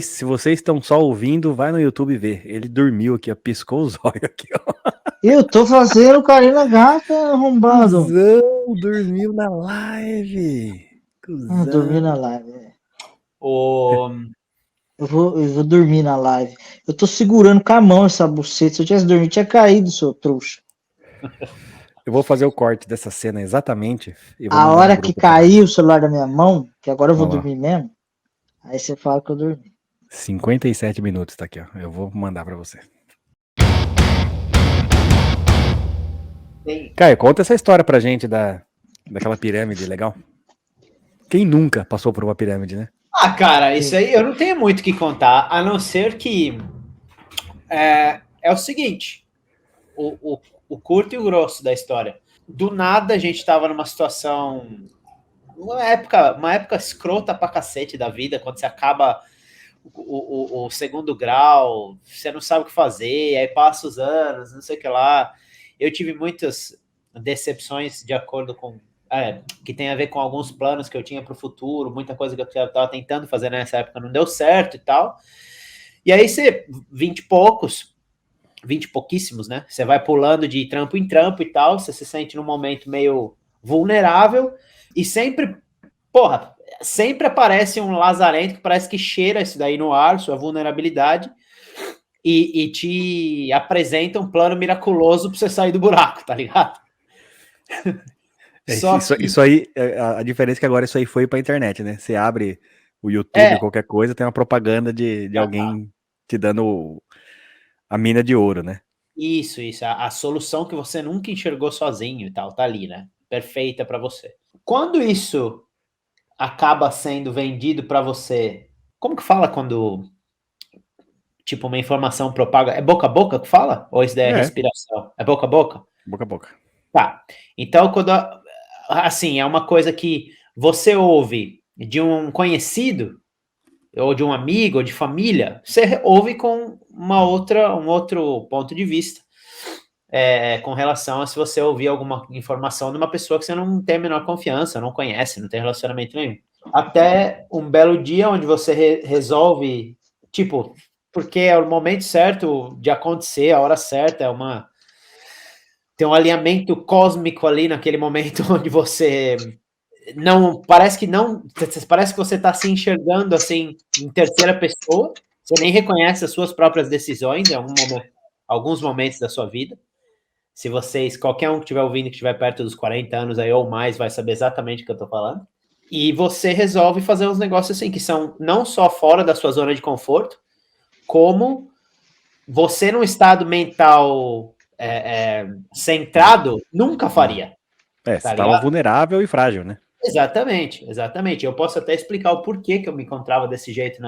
se vocês estão só ouvindo, vai no YouTube ver. Ele dormiu aqui, ó, piscou os olhos aqui, ó. Eu tô fazendo carinho na gata, arrombado. Cusão, dormiu na live. Cusão. Dormiu na live, Eu vou dormir na live. Eu tô segurando com a mão essa buceta. Se eu tivesse dormido, tinha caído, seu trouxa. Eu vou fazer o corte dessa cena exatamente. A hora que caiu o celular da minha mão, que agora eu vou dormir mesmo, aí você fala que eu dormi. 57 minutos, tá aqui, ó. Eu vou mandar pra você. Caio, conta essa história pra gente daquela pirâmide legal. Quem nunca passou por uma pirâmide, né? Ah, cara, isso aí eu não tenho muito o que contar, a não ser que é o seguinte, o curto e o grosso da história. Do nada a gente tava numa situação, uma época escrota pra cacete da vida, quando você acaba o segundo grau, você não sabe o que fazer, aí passa os anos, não sei o que lá, eu tive muitas decepções de acordo com... que tem a ver com alguns planos que eu tinha para o futuro, muita coisa que eu estava tentando fazer nessa época não deu certo e tal. E aí você, 20 e pouquíssimos, né? Você vai pulando de trampo em trampo e tal, você se sente num momento meio vulnerável e sempre, sempre aparece um lazarento que parece que cheira isso daí no ar, sua vulnerabilidade, e te apresenta um plano miraculoso para você sair do buraco, tá ligado? Isso aí, a diferença é que agora isso aí foi pra internet, né? Você abre o YouTube, qualquer coisa, tem uma propaganda de alguém te dando a mina de ouro, né? Isso, a solução que você nunca enxergou sozinho e tal, tá ali, né? Perfeita para você. Quando isso acaba sendo vendido para você, como que fala quando, tipo, uma informação propaga, é boca a boca que fala? Ou isso daí é respiração? É boca a boca? Boca a boca. Tá, então quando, assim, é uma coisa que você ouve de um conhecido, ou de um amigo, ou de família, você ouve com um outro ponto de vista, com relação a se você ouvir alguma informação de uma pessoa que você não tem a menor confiança, não conhece, não tem relacionamento nenhum. Até um belo dia onde você resolve, tipo, porque é o momento certo de acontecer, a hora certa, tem um alinhamento cósmico ali naquele momento onde você parece que você está se enxergando assim em terceira pessoa, você nem reconhece as suas próprias decisões em alguns momentos da sua vida. Se qualquer um que estiver ouvindo, que estiver perto dos 40 anos aí ou mais, vai saber exatamente o que eu estou falando. E você resolve fazer uns negócios assim, que são não só fora da sua zona de conforto, como você num estado mental centrado nunca faria. Você estava vulnerável e frágil, né? Exatamente. Eu posso até explicar o porquê que eu me encontrava desse jeito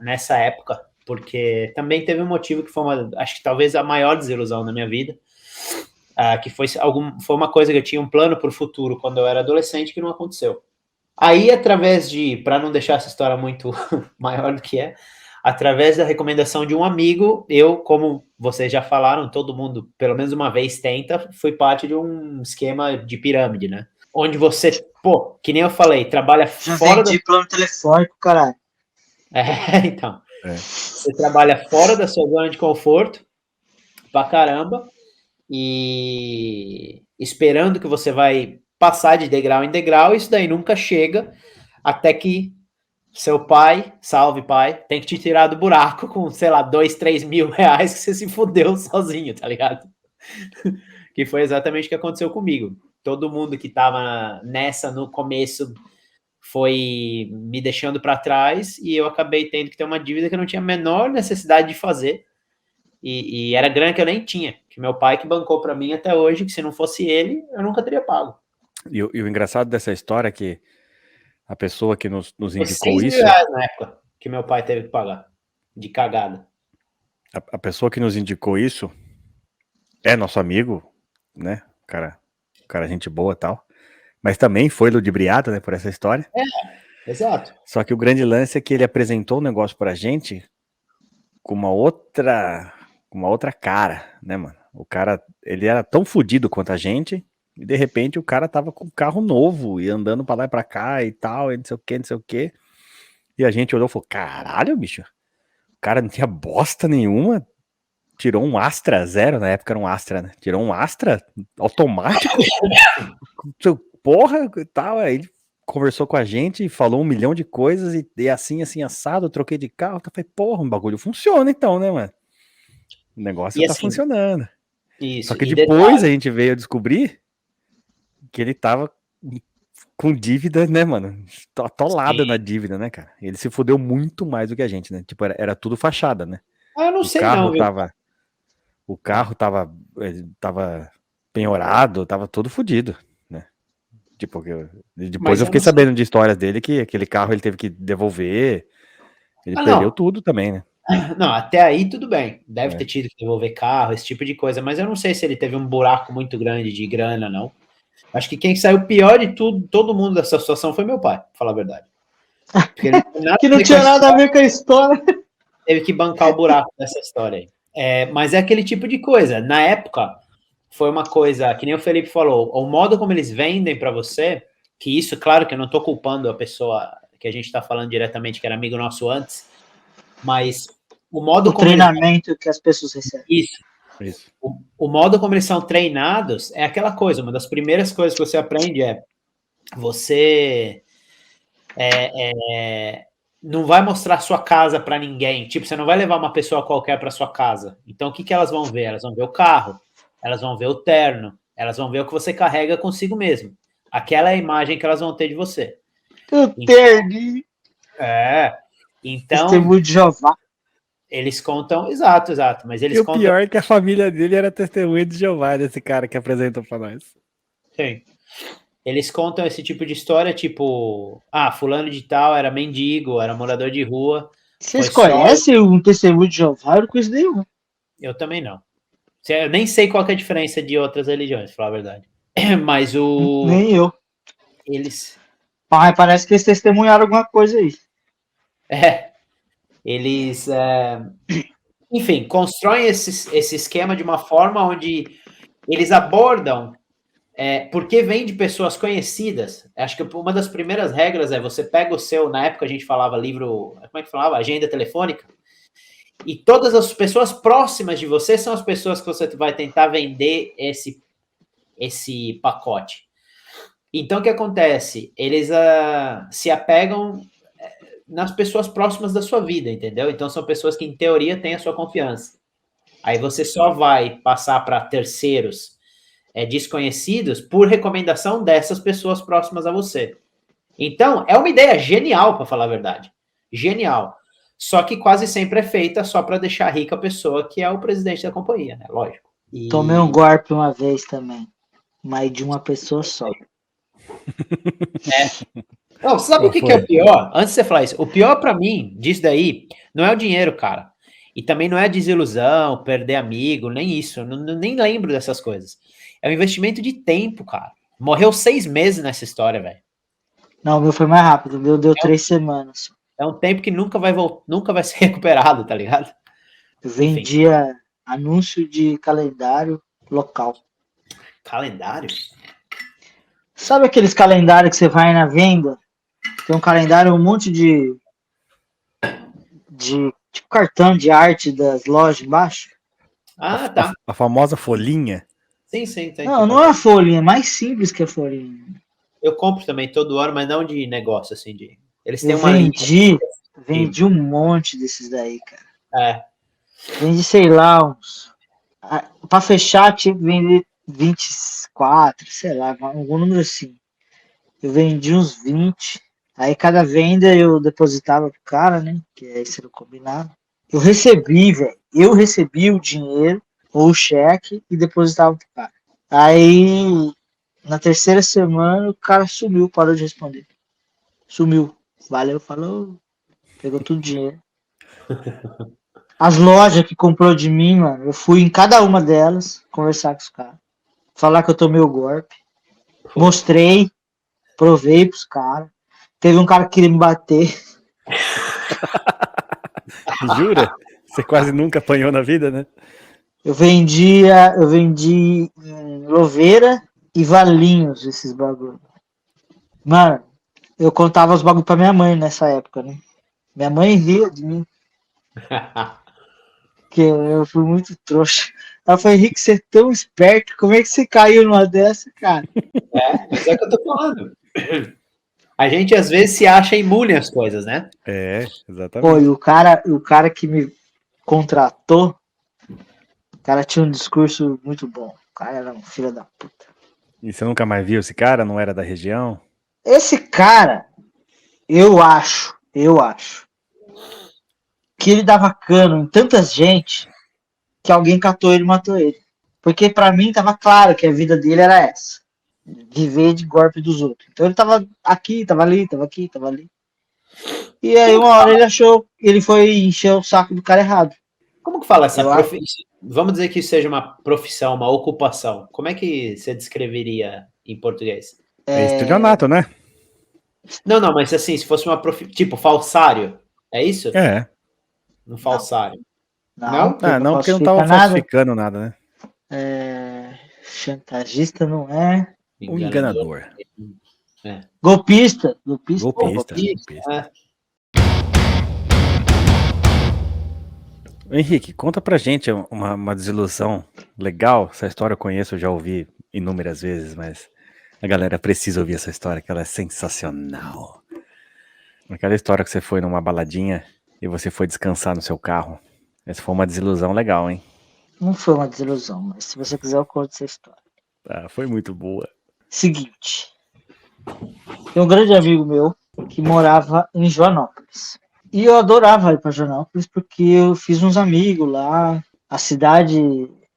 nessa época, porque também teve um motivo que foi acho que talvez a maior desilusão da minha vida, que foi uma coisa que eu tinha um plano para o futuro quando eu era adolescente que não aconteceu. Aí, para não deixar essa história muito maior do que através da recomendação de um amigo, eu, como vocês já falaram, todo mundo, pelo menos uma vez tenta, fui parte de um esquema de pirâmide, né? Onde você, que nem eu falei, trabalha fora do... plano telefônico, caralho. Então. Você trabalha fora da sua zona de conforto, pra caramba, e esperando que você vai passar de degrau em degrau, isso daí nunca chega, até que seu pai, salve pai, tem que te tirar do buraco com, sei lá, 2, 3 mil reais que você se fudeu sozinho, tá ligado? Que foi exatamente o que aconteceu comigo. Todo mundo que tava nessa no começo foi me deixando para trás e eu acabei tendo que ter uma dívida que eu não tinha a menor necessidade de fazer. E era grana que eu nem tinha, que meu pai que bancou para mim até hoje, que se não fosse ele, eu nunca teria pago. E o engraçado dessa história é que a pessoa que nos indicou isso... R$6.000 na época que meu pai teve que pagar, de cagada. A pessoa que nos indicou isso é nosso amigo, né? Cara gente boa e tal. Mas também foi ludibriado, né, por essa história. Exato. Só que o grande lance é que ele apresentou o negócio pra gente com uma outra cara, né, mano? O cara, ele era tão fodido quanto a gente, e de repente o cara tava com um carro novo, e andando pra lá e pra cá e tal, e não sei o que. E a gente olhou e falou, caralho, bicho, o cara não tinha bosta nenhuma, tirou um Astra, zero, na época era um Astra, né? Tirou um Astra automático, porra, e tal, aí ele conversou com a gente, falou 1 milhão de coisas, e assim, assado, eu troquei de carro, eu falei, porra, o bagulho funciona então, né, mano? O negócio tá funcionando. Isso. Só que depois a gente veio descobrir que ele tava com dívida, né, mano? Atolado na dívida, né, cara? Ele se fudeu muito mais do que a gente, né? Tipo, era tudo fachada, né? Eu não sei não, viu? O carro tava penhorado, tava todo fudido, né? Tipo, depois eu fiquei sabendo de histórias dele que aquele carro ele teve que devolver, ele perdeu tudo também, né? Não, até aí tudo bem. Deve ter tido que devolver carro, esse tipo de coisa, mas eu não sei se ele teve um buraco muito grande de grana, não. Acho que quem saiu pior de tudo, todo mundo dessa situação foi meu pai, pra falar a verdade. Que não tinha nada a ver com a história. Teve que bancar o buraco dessa história aí. Mas é aquele tipo de coisa. Na época, foi uma coisa, que nem o Felipe falou, o modo como eles vendem para você, que isso, claro que eu não estou culpando a pessoa que a gente está falando diretamente, que era amigo nosso antes, mas o modo como treinamento que as pessoas recebem. Isso. O modo como eles são treinados é aquela coisa, uma das primeiras coisas que você aprende é você não vai mostrar sua casa para ninguém. Tipo, você não vai levar uma pessoa qualquer para sua casa. Então, o que elas vão ver? Elas vão ver o carro, elas vão ver o terno, elas vão ver o que você carrega consigo mesmo. Aquela é a imagem que elas vão ter de você. O terno. Então, testemunho de Jeová. Eles contam, exato, mas eles contam... o pior é que a família dele era testemunha de Jeová, desse cara que apresentou para nós. Sim. Eles contam esse tipo de história, tipo, fulano de tal era mendigo, era morador de rua. Vocês conhecem um testemunho de Jeová? Eu não conheço nenhum. Eu também não. Eu nem sei qual que é a diferença de outras religiões, pra falar a verdade. Mas Nem eu. Eles... parece que eles testemunharam alguma coisa aí. Eles... Enfim, constroem esse esquema de uma forma onde eles abordam porque vem de pessoas conhecidas. Acho que uma das primeiras regras é você pega o seu, na época a gente falava livro, como é que falava? Agenda telefônica. E todas as pessoas próximas de você são as pessoas que você vai tentar vender esse pacote. Então, o que acontece? Eles se apegam nas pessoas próximas da sua vida, entendeu? Então, são pessoas que, em teoria, têm a sua confiança. Aí você só vai passar para terceiros desconhecidos por recomendação dessas pessoas próximas a você. Então, é uma ideia genial, para falar a verdade. Genial. Só que quase sempre é feita só para deixar rica a pessoa que é o presidente da companhia, né? Lógico. Tomei um golpe uma vez também, mas de uma pessoa só. Não, sabe o que é o pior? Antes de você falar isso, o pior para mim disso daí não é o dinheiro, cara. E também não é a desilusão, perder amigo, nem isso. Eu nem lembro dessas coisas. É um investimento de tempo, cara. Morreu 6 meses nessa história, velho. Não, o meu foi mais rápido. O meu deu 3 semanas. É um tempo que nunca vai ser recuperado, tá ligado? Eu vendia anúncio de calendário local. Calendário? Sabe aqueles calendários que você vai na venda? Tem um calendário, um monte de tipo cartão de arte das lojas embaixo. Tá. A famosa folhinha. Sim. Não é a folhinha, é mais simples que a folhinha. Eu compro também todo ano, mas não de negócio, assim, de... Eles têm uma vendi um monte desses daí, cara. Vendi, sei lá, uns... Pra fechar, tinha que vender 24, sei lá, algum número assim. Eu vendi uns 20. Aí cada venda eu depositava pro cara, né? Que aí seria combinado. Eu recebi o dinheiro ou o cheque e depositava pro cara. Aí na terceira semana o cara sumiu, parou de responder. Sumiu. Valeu, falou. Pegou tudo o dinheiro. As lojas que comprou de mim, mano, eu fui em cada uma delas conversar com os caras. Falar que eu tomei o golpe. Mostrei, provei pros caras. Teve um cara que queria me bater. Jura? Você quase nunca apanhou na vida, né? Eu vendi em Louveira e Valinhos esses bagulho. Mano, eu contava os bagulho pra minha mãe nessa época, né? Minha mãe ria de mim. Que eu fui muito trouxa. Ela falou, Henrique, você é tão esperto, como é que você caiu numa dessa, cara? Mas é que eu tô falando. A gente às vezes se acha imune às coisas, né? Exatamente. Pô, e o cara que me contratou, o cara tinha um discurso muito bom. O cara era um filho da puta. E você nunca mais viu esse cara? Não era da região? Esse cara, eu acho que ele dava cano em tanta gente que alguém catou ele e matou ele. Porque pra mim tava claro que a vida dele era essa. Viver de golpe dos outros. Então ele tava aqui, tava ali, tava aqui, tava ali. E aí uma hora ele foi encher o saco do cara errado. Como que fala essa profissão? Vamos dizer que isso seja uma profissão, uma ocupação. Como é que você descreveria em português? Estelionato, né? Não, mas assim, se fosse uma tipo falsário, é isso? É. Um falsário. Não? porque Ah, não, porque não tava falsificando nada, né? Chantagista não é. O enganador. Golpista. Golpista. É. Henrique, conta pra gente uma desilusão legal. Essa história eu conheço, eu já ouvi inúmeras vezes, mas a galera precisa ouvir essa história, que ela é sensacional. Aquela história que você foi numa baladinha e você foi descansar no seu carro. Essa foi uma desilusão legal, hein? Não foi uma desilusão, mas se você quiser eu conto essa história. Ah, foi muito boa. Seguinte. Tem um grande amigo meu que morava em Joanópolis. E eu adorava ir para Joanópolis porque eu fiz uns amigos lá. A cidade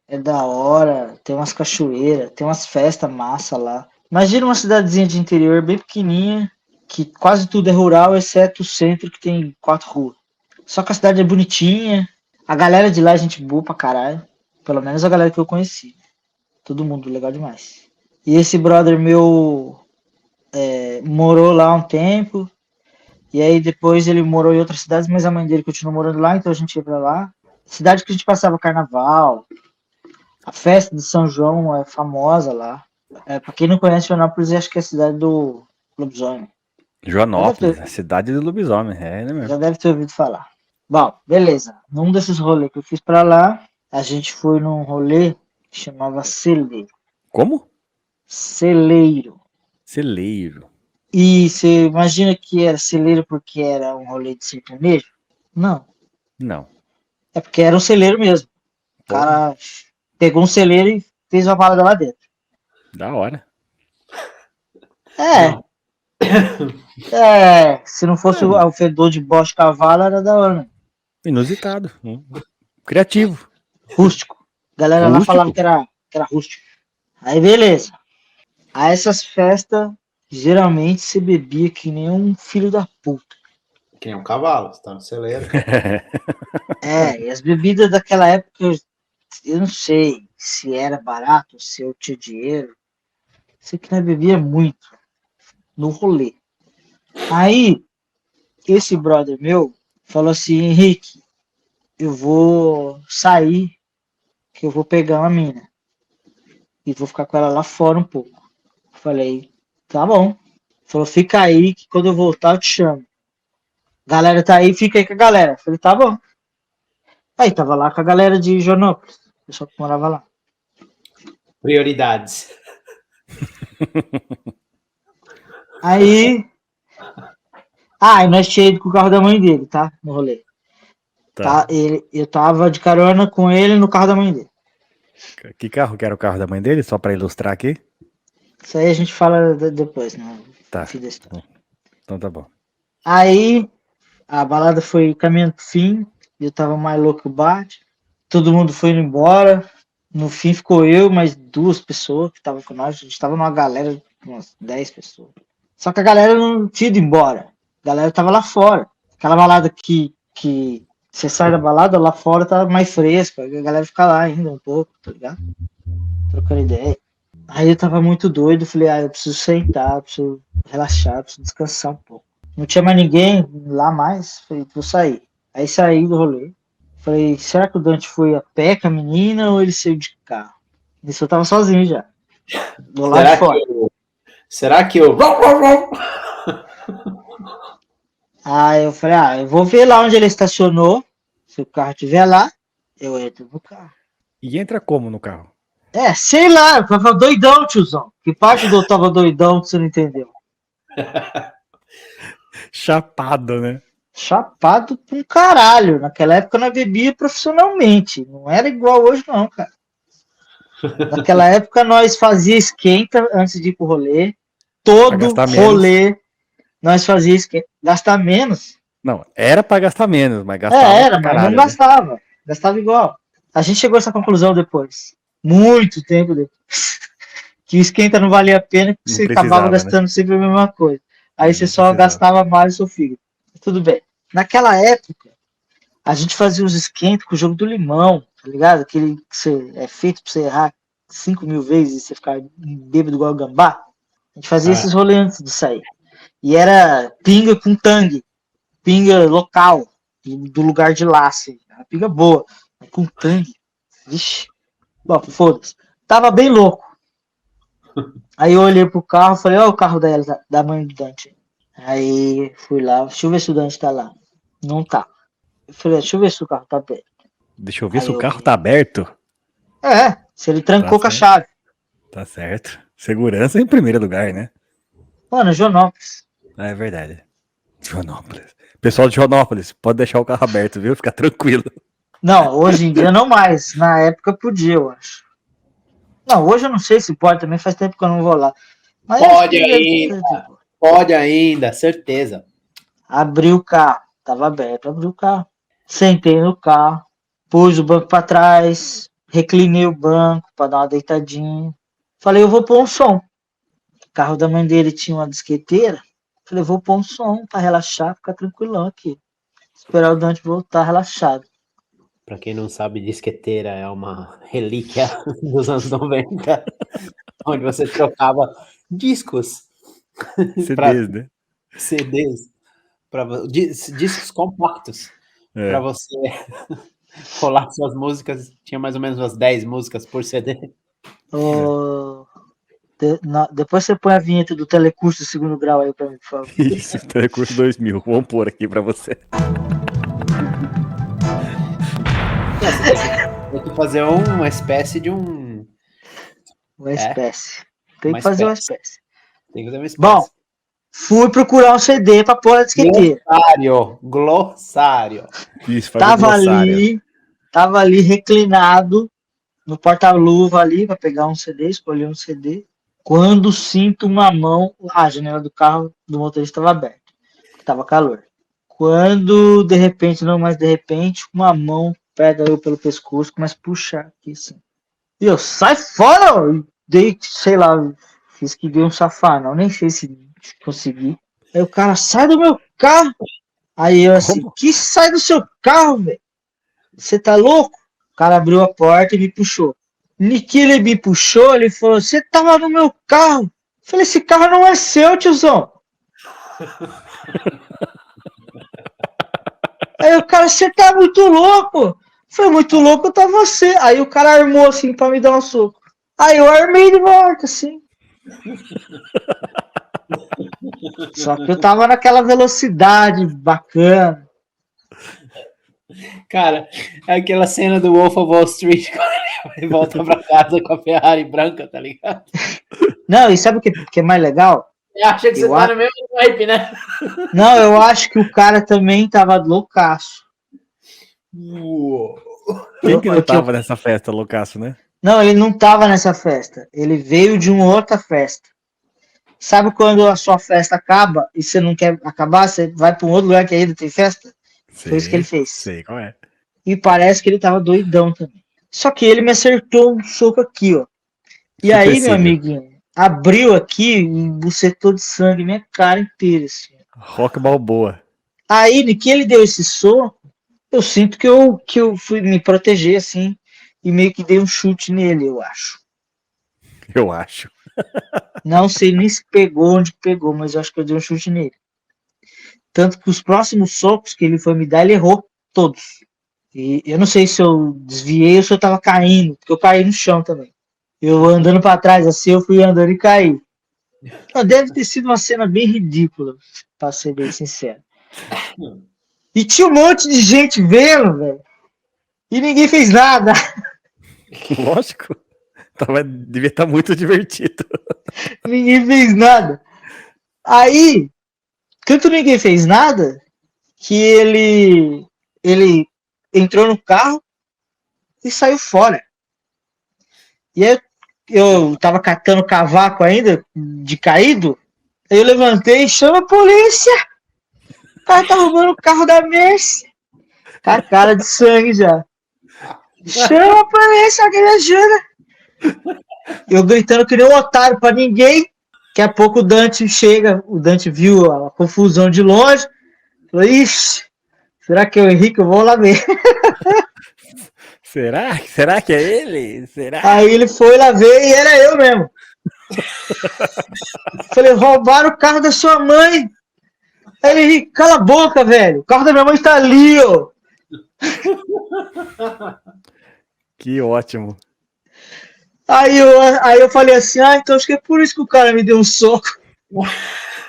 é da hora, tem umas cachoeiras, tem umas festas massa lá. Imagina uma cidadezinha de interior bem pequenininha, que quase tudo é rural, exceto o centro que tem 4 ruas. Só que a cidade é bonitinha, a galera de lá é gente boa pra caralho. Pelo menos a galera que eu conheci. Todo mundo legal demais. E esse brother meu morou lá um tempo. E aí depois ele morou em outras cidades, mas a mãe dele continuou morando lá, então a gente ia pra lá. Cidade que a gente passava carnaval. A festa de São João é famosa lá. Pra quem não conhece Joanópolis, acho que é a cidade do lobisomem. Joanópolis, a cidade do lobisomem, né mesmo? Já deve ter ouvido falar. Bom, beleza. Num desses rolês que eu fiz pra lá, a gente foi num rolê que chamava Celeiro. Como? Celeiro. Celeiro. E você imagina que era celeiro porque era um rolê de sertanejo? Não. Não. É porque era um celeiro mesmo. O cara pegou um celeiro e fez uma balada lá dentro. Da hora. Se não fosse o fedor de bosta de cavalo, era da hora. Né? Inusitado. Criativo. Rústico. A galera lá falava que era rústico. Aí beleza. A essas festas, geralmente se bebia que nem um filho da puta. Que nem um cavalo, você tá no celeiro. E as bebidas daquela época, eu não sei se era barato, se eu tinha dinheiro. Sei que nós bebia muito no rolê. Aí, esse brother meu falou assim, Henrique, eu vou sair, que eu vou pegar uma mina. E vou ficar com ela lá fora um pouco. Falei, tá bom. Falou, fica aí, que quando eu voltar eu te chamo. Galera tá aí, fica aí com a galera. Falei, tá bom. Aí, tava lá com a galera de Joanópolis, o pessoal que morava lá. Prioridades. Aí... e nós tínhamos ido com o carro da mãe dele, tá? No rolê. Tá. Eu tava de carona com ele no carro da mãe dele. Que carro que era o carro da mãe dele? Só pra ilustrar aqui? Isso aí a gente fala depois, né? Tá. Então tá bom. Aí, a balada foi caminhando pro fim. Eu tava mais louco que o Bart. Todo mundo foi indo embora. No fim ficou eu, mais 2 pessoas que estavam com nós. A gente tava numa galera, umas 10 pessoas. Só que a galera não tinha ido embora. A galera tava lá fora. Aquela balada que você sai da balada, lá fora tá mais fresco. A galera fica lá ainda um pouco, tá ligado? Trocando ideia. Aí eu tava muito doido. Falei, eu preciso sentar, preciso relaxar, preciso descansar um pouco. Não tinha mais ninguém lá mais. Falei, vou sair. Aí saí do rolê. Falei, será que o Dante foi a pé com a menina ou ele saiu de carro? Isso eu tava sozinho já. Do lado de fora. Será que eu... Aí eu falei, eu vou ver lá onde ele estacionou. Se o carro estiver lá, eu entro no carro. E entra como no carro? Sei lá, eu tava doidão, tiozão. Que parte do eu tava doidão que você não entendeu? Chapado, né? Chapado pra um caralho. Naquela época nós bebia profissionalmente. Não era igual hoje, não, cara. Naquela época nós fazia esquenta antes de ir pro rolê. Todo rolê nós fazia esquenta. Gastar menos. Não, era pra gastar menos, mas gastava. Era, mas não gastava. Né? Gastava igual. A gente chegou a essa conclusão depois. Muito tempo depois. Que o esquenta não valia a pena, porque você acabava gastando sempre a mesma coisa. Aí você só gastava mais o seu fígado. Tudo bem. Naquela época, a gente fazia os esquentos com o jogo do limão, tá ligado? Aquele que é feito pra você errar 5.000 vezes e você ficar bêbado igual gambá. A gente fazia esses rolês antes de sair. E era pinga com tangue. Pinga local, do lugar de lá, assim. Uma pinga boa. Com tanque. Vixe. Bom, foda-se. Tava bem louco. Aí eu olhei pro carro e falei, ó o carro dela, da mãe do Dante. Aí fui lá, deixa eu ver se o Dante tá lá. Não tá. Eu falei, deixa eu ver se o carro tá aberto. Deixa eu ver Aí se o eu carro vi. tá aberto. Se ele trancou Tá com a certo. chave. Tá certo. Segurança em primeiro lugar, né? Mano, Joanópolis. É verdade. Joanópolis. Pessoal de Joanópolis, pode deixar o carro aberto, viu? Fica tranquilo. Não, hoje em dia não mais. Na época podia, eu acho. Não, hoje eu não sei se pode também, faz tempo que eu não vou lá. Mas Pode acho que ainda. Pode ainda, certeza. abri o carro, tava aberto, abri o carro. Sentei no carro, pus o banco pra trás, reclinei o banco pra dar uma deitadinha. Falei, eu vou pôr um som. O carro da mãe dele tinha uma disqueteira. Falei, vou pôr um som pra relaxar, ficar tranquilão aqui. Esperar o Dante voltar relaxado. Pra quem não sabe, disqueteira é uma relíquia dos anos 90, onde você trocava discos para CDs, né? CDs, discos compactos, para É. você rolar suas músicas. Tinha mais ou menos umas 10 músicas por CD. Depois você põe a vinheta do telecurso do segundo grau aí pra mim, por favor. Isso, Telecurso 2000. Vamos pôr aqui pra você. Tem que fazer uma espécie de um... Uma espécie. Tem uma que fazer uma espécie. espécie. Tem que fazer uma espécie. Bom, fui procurar um CD pra pôr a disqueteira. Glossário. Isso, faz o glossário. Tava ali reclinado no porta-luva ali pra pegar um CD, escolher um CD. Quando sinto uma mão, a janela do carro do motorista estava aberta, tava calor. Quando de repente, não mais de repente, uma mão pega eu pelo pescoço, começa a puxar aqui assim. E eu, sai fora! Eu dei, sei lá, fiz que dei um safanão, nem sei se consegui. Aí o cara, sai do meu carro! Aí eu assim, que sai do seu carro, velho? Você tá louco? O cara abriu a porta e me puxou. Que ele me puxou, ele falou, você tava no meu carro. Eu falei, esse carro não é seu, tiozão. Aí o cara, você tá muito louco. Foi muito louco, tá você. Aí o cara armou assim pra me dar um soco. Aí eu armei de volta, assim. Só que eu tava naquela velocidade bacana. Cara, é aquela cena do Wolf of Wall Street, quando ele volta pra casa com a Ferrari branca, tá ligado? Não, e sabe o que é mais legal? Você acha que você tá no mesmo naipe, né? Não, eu acho que o cara também tava loucaço. Quem que não tava nessa festa, loucaço, né? Não, ele não tava nessa festa. Ele veio de uma outra festa. Sabe quando a sua festa acaba e você não quer acabar, você vai para um outro lugar que ainda tem festa? Sei, foi isso que ele fez. Sei qual é. E parece que ele tava doidão também. Só que ele me acertou um soco aqui, ó. E aí, meu amiguinho, abriu aqui e bucetou de sangue minha cara inteira, assim. Rock Balboa. Aí, no que ele deu esse soco, eu sinto que eu fui me proteger, assim, e meio que dei um chute nele, eu acho. Eu acho. Não sei nem se pegou onde pegou, mas eu acho que eu dei um chute nele. Tanto que os próximos socos que ele foi me dar, ele errou todos. E eu não sei se eu desviei ou se eu tava caindo, porque eu caí no chão também. Eu andando para trás assim, eu fui andando e caí. Deve ter sido uma cena bem ridícula, pra ser bem sincero. E tinha um monte de gente vendo, velho. E ninguém fez nada. Lógico. Devia estar muito divertido. Ninguém fez nada. Aí, tanto ninguém fez nada, que ele entrou no carro e saiu fora. E aí eu tava catando cavaco ainda, de caído, aí eu levantei e chama a polícia. O cara tá roubando o carro da Mercy. Com a cara de sangue já. Chama a polícia, que me ajuda. Eu gritando que nem um otário pra ninguém. Daqui a pouco o Dante chega, o Dante viu a confusão de longe. Falou, ixi, será que é o Henrique? Eu vou lá ver. Será que é ele? Será? Aí ele foi lá ver e era eu mesmo. Falei, roubaram o carro da sua mãe. Aí ele, cala a boca, velho. O carro da minha mãe tá ali, ó. Que ótimo. Aí eu falei assim, então acho que é por isso que o cara me deu um soco.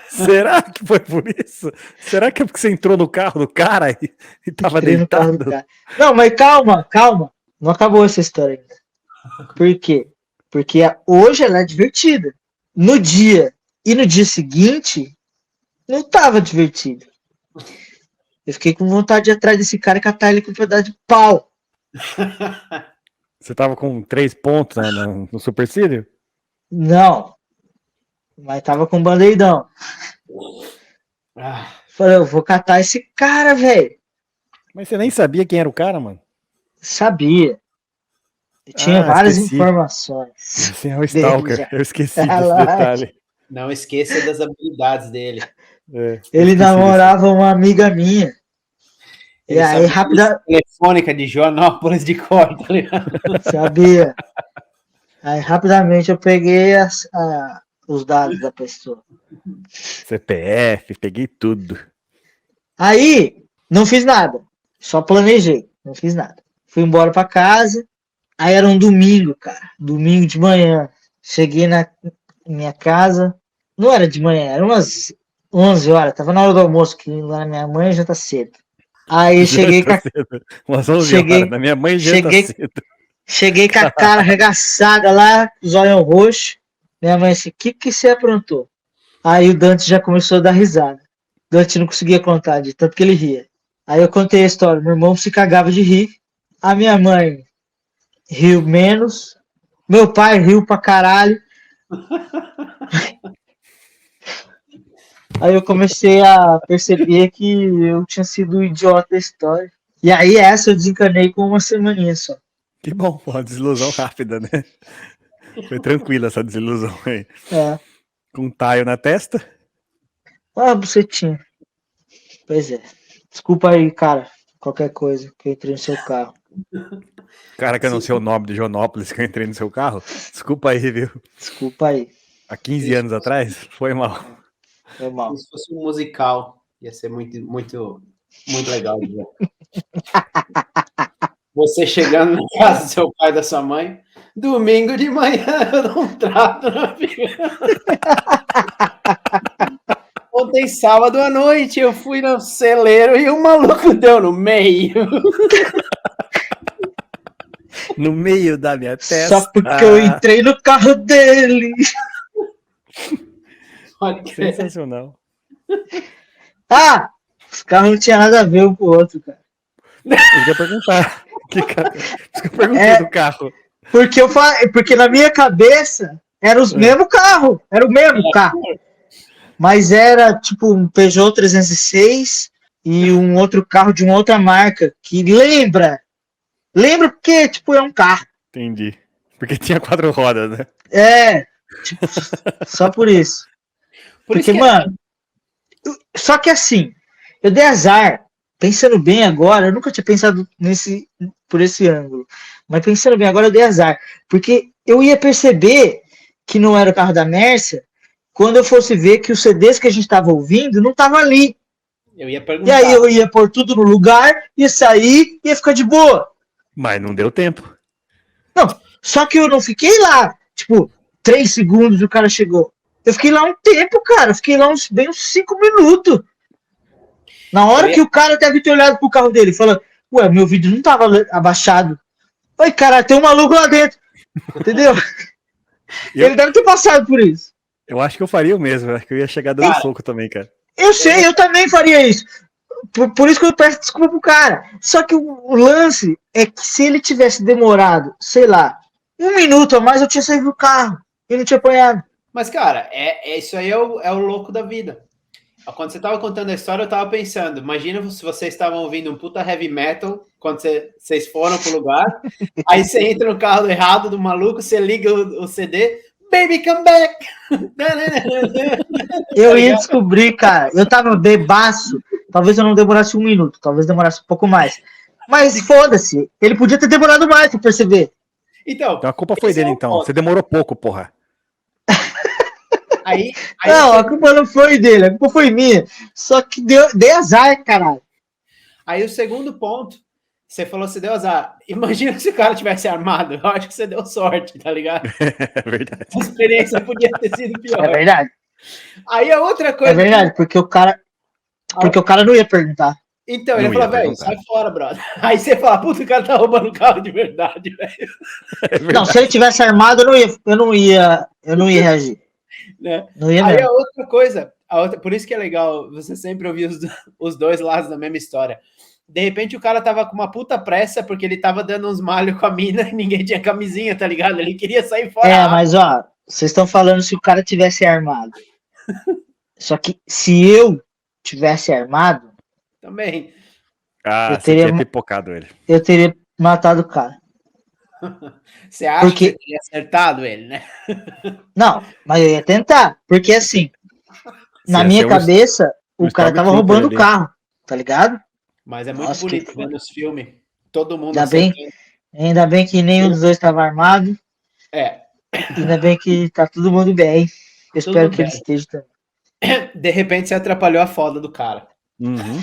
Será que foi por isso? Será que é porque você entrou no carro do cara e tava Entrei no carro do deitado? cara. Não, mas calma. Não acabou essa história ainda. Por quê? Porque hoje ela é divertida. No dia seguinte, não tava divertido. Eu fiquei com vontade de ir atrás desse cara e catar ele com um pedaço de pau. Você tava com 3 pontos, né, no supercílio? Não. Mas tava com bandeidão. Falei, eu vou catar esse cara, velho. Mas você nem sabia quem era o cara, mano? Sabia. Eu tinha várias informações. Você é o Stalker. Eu esqueci desse detalhe. Não esqueça das habilidades dele. Ele namorava uma amiga minha. Ele e aí, rapidamente. Telefônica de Joanópolis de cor, tá ligado? Sabia. Aí, rapidamente, eu peguei os dados da pessoa. CPF, peguei tudo. Aí, não fiz nada. Só planejei. Não fiz nada. Fui embora pra casa. Aí era um domingo, cara. Domingo de manhã. Cheguei na minha casa. Não era de manhã, era umas 11 horas. Tava na hora do almoço, que lá na minha mãe já tá cedo. Aí cheguei com a... Umas 11 horas, na minha mãe já tá cedo. Cheguei com a cara arregaçada lá, os olhos roxos. Minha mãe disse, o que você aprontou? Aí o Dante já começou a dar risada. O Dante não conseguia contar, de tanto que ele ria. Aí eu contei a história, meu irmão se cagava de rir. A minha mãe riu menos. Meu pai riu pra caralho. Aí eu comecei a perceber que eu tinha sido o idiota da história. E aí essa eu desencanei com uma semaninha só. Que bom, uma desilusão rápida, né? Foi tranquila essa desilusão aí. É. Com um taio na testa? Ah, bucetinha. Pois é. Desculpa aí, cara. Qualquer coisa que eu entrei no seu carro. Cara, que eu não sei o nome de Joanópolis que eu entrei no seu carro. Desculpa aí, viu? Desculpa aí. Há 15 anos atrás? Foi mal. Foi mal. Se fosse um musical, ia ser muito, muito, muito legal. Você chegando na casa do seu pai e da sua mãe, domingo de manhã eu dou um trato na vida. Ontem, sábado à noite, eu fui no celeiro e o maluco deu no meio. No meio da minha testa. Só porque eu entrei no carro dele. Sensacional. Ah! Os carros não tinham nada a ver um com o outro, cara. Eu ia perguntar. Eu perguntei do carro. Porque na minha cabeça era os mesmo carro. Era o mesmo carro. Mas era tipo um Peugeot 306 e um outro carro de uma outra marca que lembra. Lembra porque, tipo, é um carro. Entendi. Porque tinha 4 rodas, né? É. Tipo, só por isso. Porque, mano. Só que assim, eu dei azar. Pensando bem agora, eu nunca tinha pensado por esse ângulo. Mas pensando bem agora, eu dei azar. Porque eu ia perceber que não era o carro da Mércia quando eu fosse ver que os CDs que a gente estava ouvindo não estavam ali. Eu ia perguntar. E aí eu ia pôr tudo no lugar, ia sair, ia ficar de boa. Mas não deu tempo. Não, só que eu não fiquei lá, tipo, 3 segundos o cara chegou. Eu fiquei lá um tempo, cara. Fiquei lá bem uns 5 minutos. Na hora que o cara deve ter olhado pro carro dele, falando, ué, meu vídeo não tava abaixado. Oi, cara, tem um maluco lá dentro. Entendeu? Ele deve ter passado por isso. Eu acho que eu faria o mesmo. Acho que eu ia chegar dando soco também, cara. Eu sei, eu também faria isso. Por isso que eu peço desculpa pro cara. Só que o lance é que se ele tivesse demorado, sei lá, 1 minuto a mais, eu tinha saído do carro. E não tinha apanhado. Mas, cara, isso aí é o louco da vida. Quando você tava contando a história, eu tava pensando, imagina se vocês estavam ouvindo um puta heavy metal, quando vocês foram pro lugar, aí você entra no carro errado do maluco, você liga o CD, Baby Come Back! Eu ia descobrir, cara, eu tava bebaço, talvez eu não demorasse 1 minuto, talvez demorasse um pouco mais. Mas foda-se, ele podia ter demorado mais pra perceber. Então a culpa foi dele, então. Você demorou pouco, porra. Aí não, a culpa não foi dele, a culpa foi minha. Só que dei azar, caralho. Aí o segundo ponto, Você falou que você deu azar. Imagina se o cara tivesse armado. Eu acho que você deu sorte, tá ligado? É verdade. A experiência podia ter sido pior. É verdade. Aí a outra coisa. É verdade, porque o cara não ia perguntar. Então, ele Não falou, ia velho, perguntar. sai fora, brother. Aí você fala, puta, o cara tá roubando carro de verdade, velho. É Não, verdade. se ele tivesse armado, eu não ia reagir. Né? Não ia Aí mesmo. a outra coisa, por isso que é legal você sempre ouvir os dois lados da mesma história. De repente o cara tava com uma puta pressa porque ele tava dando uns malhos com a mina e ninguém tinha camisinha, tá ligado? Ele queria sair fora. É, mas ó, vocês estão falando se o cara tivesse armado. Só que se eu tivesse armado, Também. Ah, eu você teria- tinha pipocado ele. eu teria matado o cara. Você acha Porque- que você teria acertado ele, né? Não, mas eu ia tentar. Porque assim, na Você ia minha ser o cabeça, o cara tava Stormtrooper roubando o ali. carro, tá ligado? Mas é muito Nossa, bonito que vendo os filmes. Todo mundo Ainda bem, acertando. ainda bem que nenhum dos dois estava armado. É, Ainda bem que tá todo mundo bem. Eu Todo espero mundo que ele bem. esteja também. de repente você atrapalhou a foda do cara. Uhum.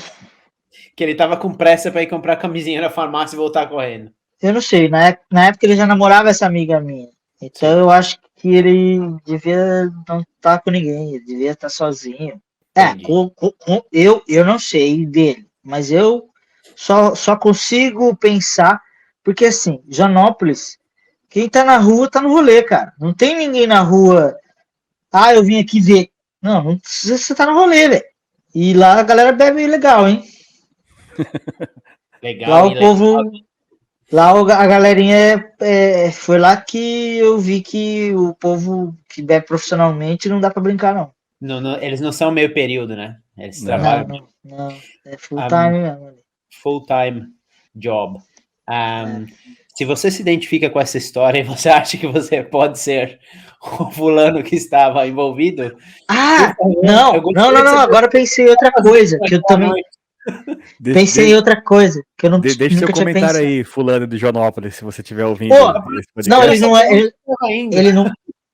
Que ele tava com pressa pra ir comprar camisinha na farmácia e voltar correndo. Eu não sei, na época ele já namorava essa amiga minha. Então Sim. eu acho que ele devia não estar com ninguém, ele devia estar sozinho. Entendi. Eu não sei dele, mas eu só consigo pensar, porque assim, Janópolis, quem tá na rua tá no rolê, cara. Não tem ninguém na rua, eu vim aqui ver. Não você tá no rolê, velho. E lá a galera bebe legal, hein? Legal, Lá hein, o povo. Lá a galerinha foi lá que eu vi que o povo que bebe profissionalmente não dá pra brincar, não. Não, eles não são meio período, né? Eles Não. trabalham Não. É full time mesmo. full-time job. Se você se identifica com essa história e você acha que você pode ser o fulano que estava envolvido, Não. Agora eu pensei em outra coisa, que eu também pensei em outra coisa, que eu não Deixa nunca seu tinha comentário pensado. aí, fulano de Joanópolis, se você estiver ouvindo Pô, esse podcast. Não, ainda.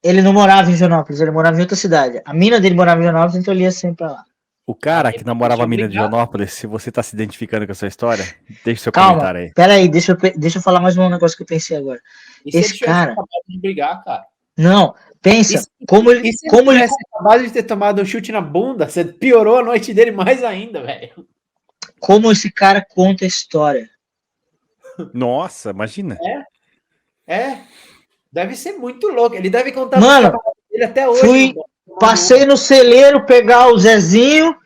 ele não morava em Joanópolis, ele morava em outra cidade. A mina dele morava em Joanópolis, então ele ia sempre pra lá. O cara Ah, que namorava a mina de obrigado. Joanópolis, se você tá se identificando com essa história, deixa seu Calma, comentário aí. pera aí, deixa eu falar mais um negócio que eu pensei agora. E se Esse ele tivesse cara- acabado de brigar, cara? Não, pensa, como ele E se ele tivesse acabado de ter tomado um chute na bunda, você piorou a noite dele mais ainda, velho. como esse cara conta a história. Nossa, imagina. Deve ser muito louco. Ele deve contar Mano, pros camaradas dele até hoje. fui- Passei no celeiro pegar o Zezinho,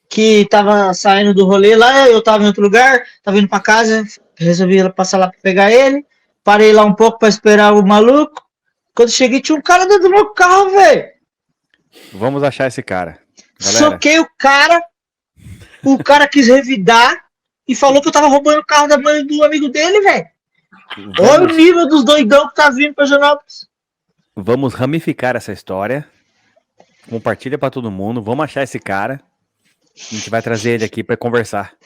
que tava saindo do rolê lá, eu tava em outro lugar, tava indo pra casa, resolvi passar lá pra pegar ele. Parei lá um pouco pra esperar o maluco. Quando cheguei, tinha um cara dentro do meu carro, velho. Vamos achar esse cara. Galera, Soquei o cara quis revidar e falou que eu tava roubando o carro da mãe do amigo dele, velho. Olha o nível dos doidão que tá vindo pra Janópolis. vamos ramificar essa história. Compartilha pra todo mundo. Vamos achar esse cara. A gente vai trazer ele aqui pra conversar. Pra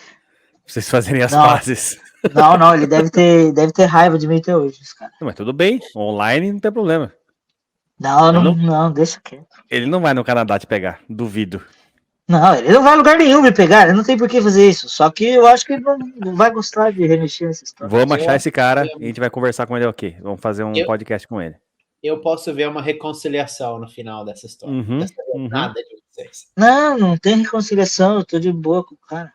vocês fazerem as Não. pazes. Não, ele deve ter raiva de mim até hoje, esse cara. Mas tudo bem. Online não tem problema. Não, deixa quieto. Ele não vai no Canadá te pegar. Duvido. Não, ele não vai a lugar nenhum me pegar, ele não tem por que fazer isso. Só que eu acho que ele não vai gostar de remexer nessa história. Vamos achar esse cara e a gente vai conversar com ele aqui. Vamos fazer um podcast com ele. Eu posso ver uma reconciliação no final dessa história. Uhum, Dessa jornada de vocês. Não tem reconciliação, eu tô de boa com o cara.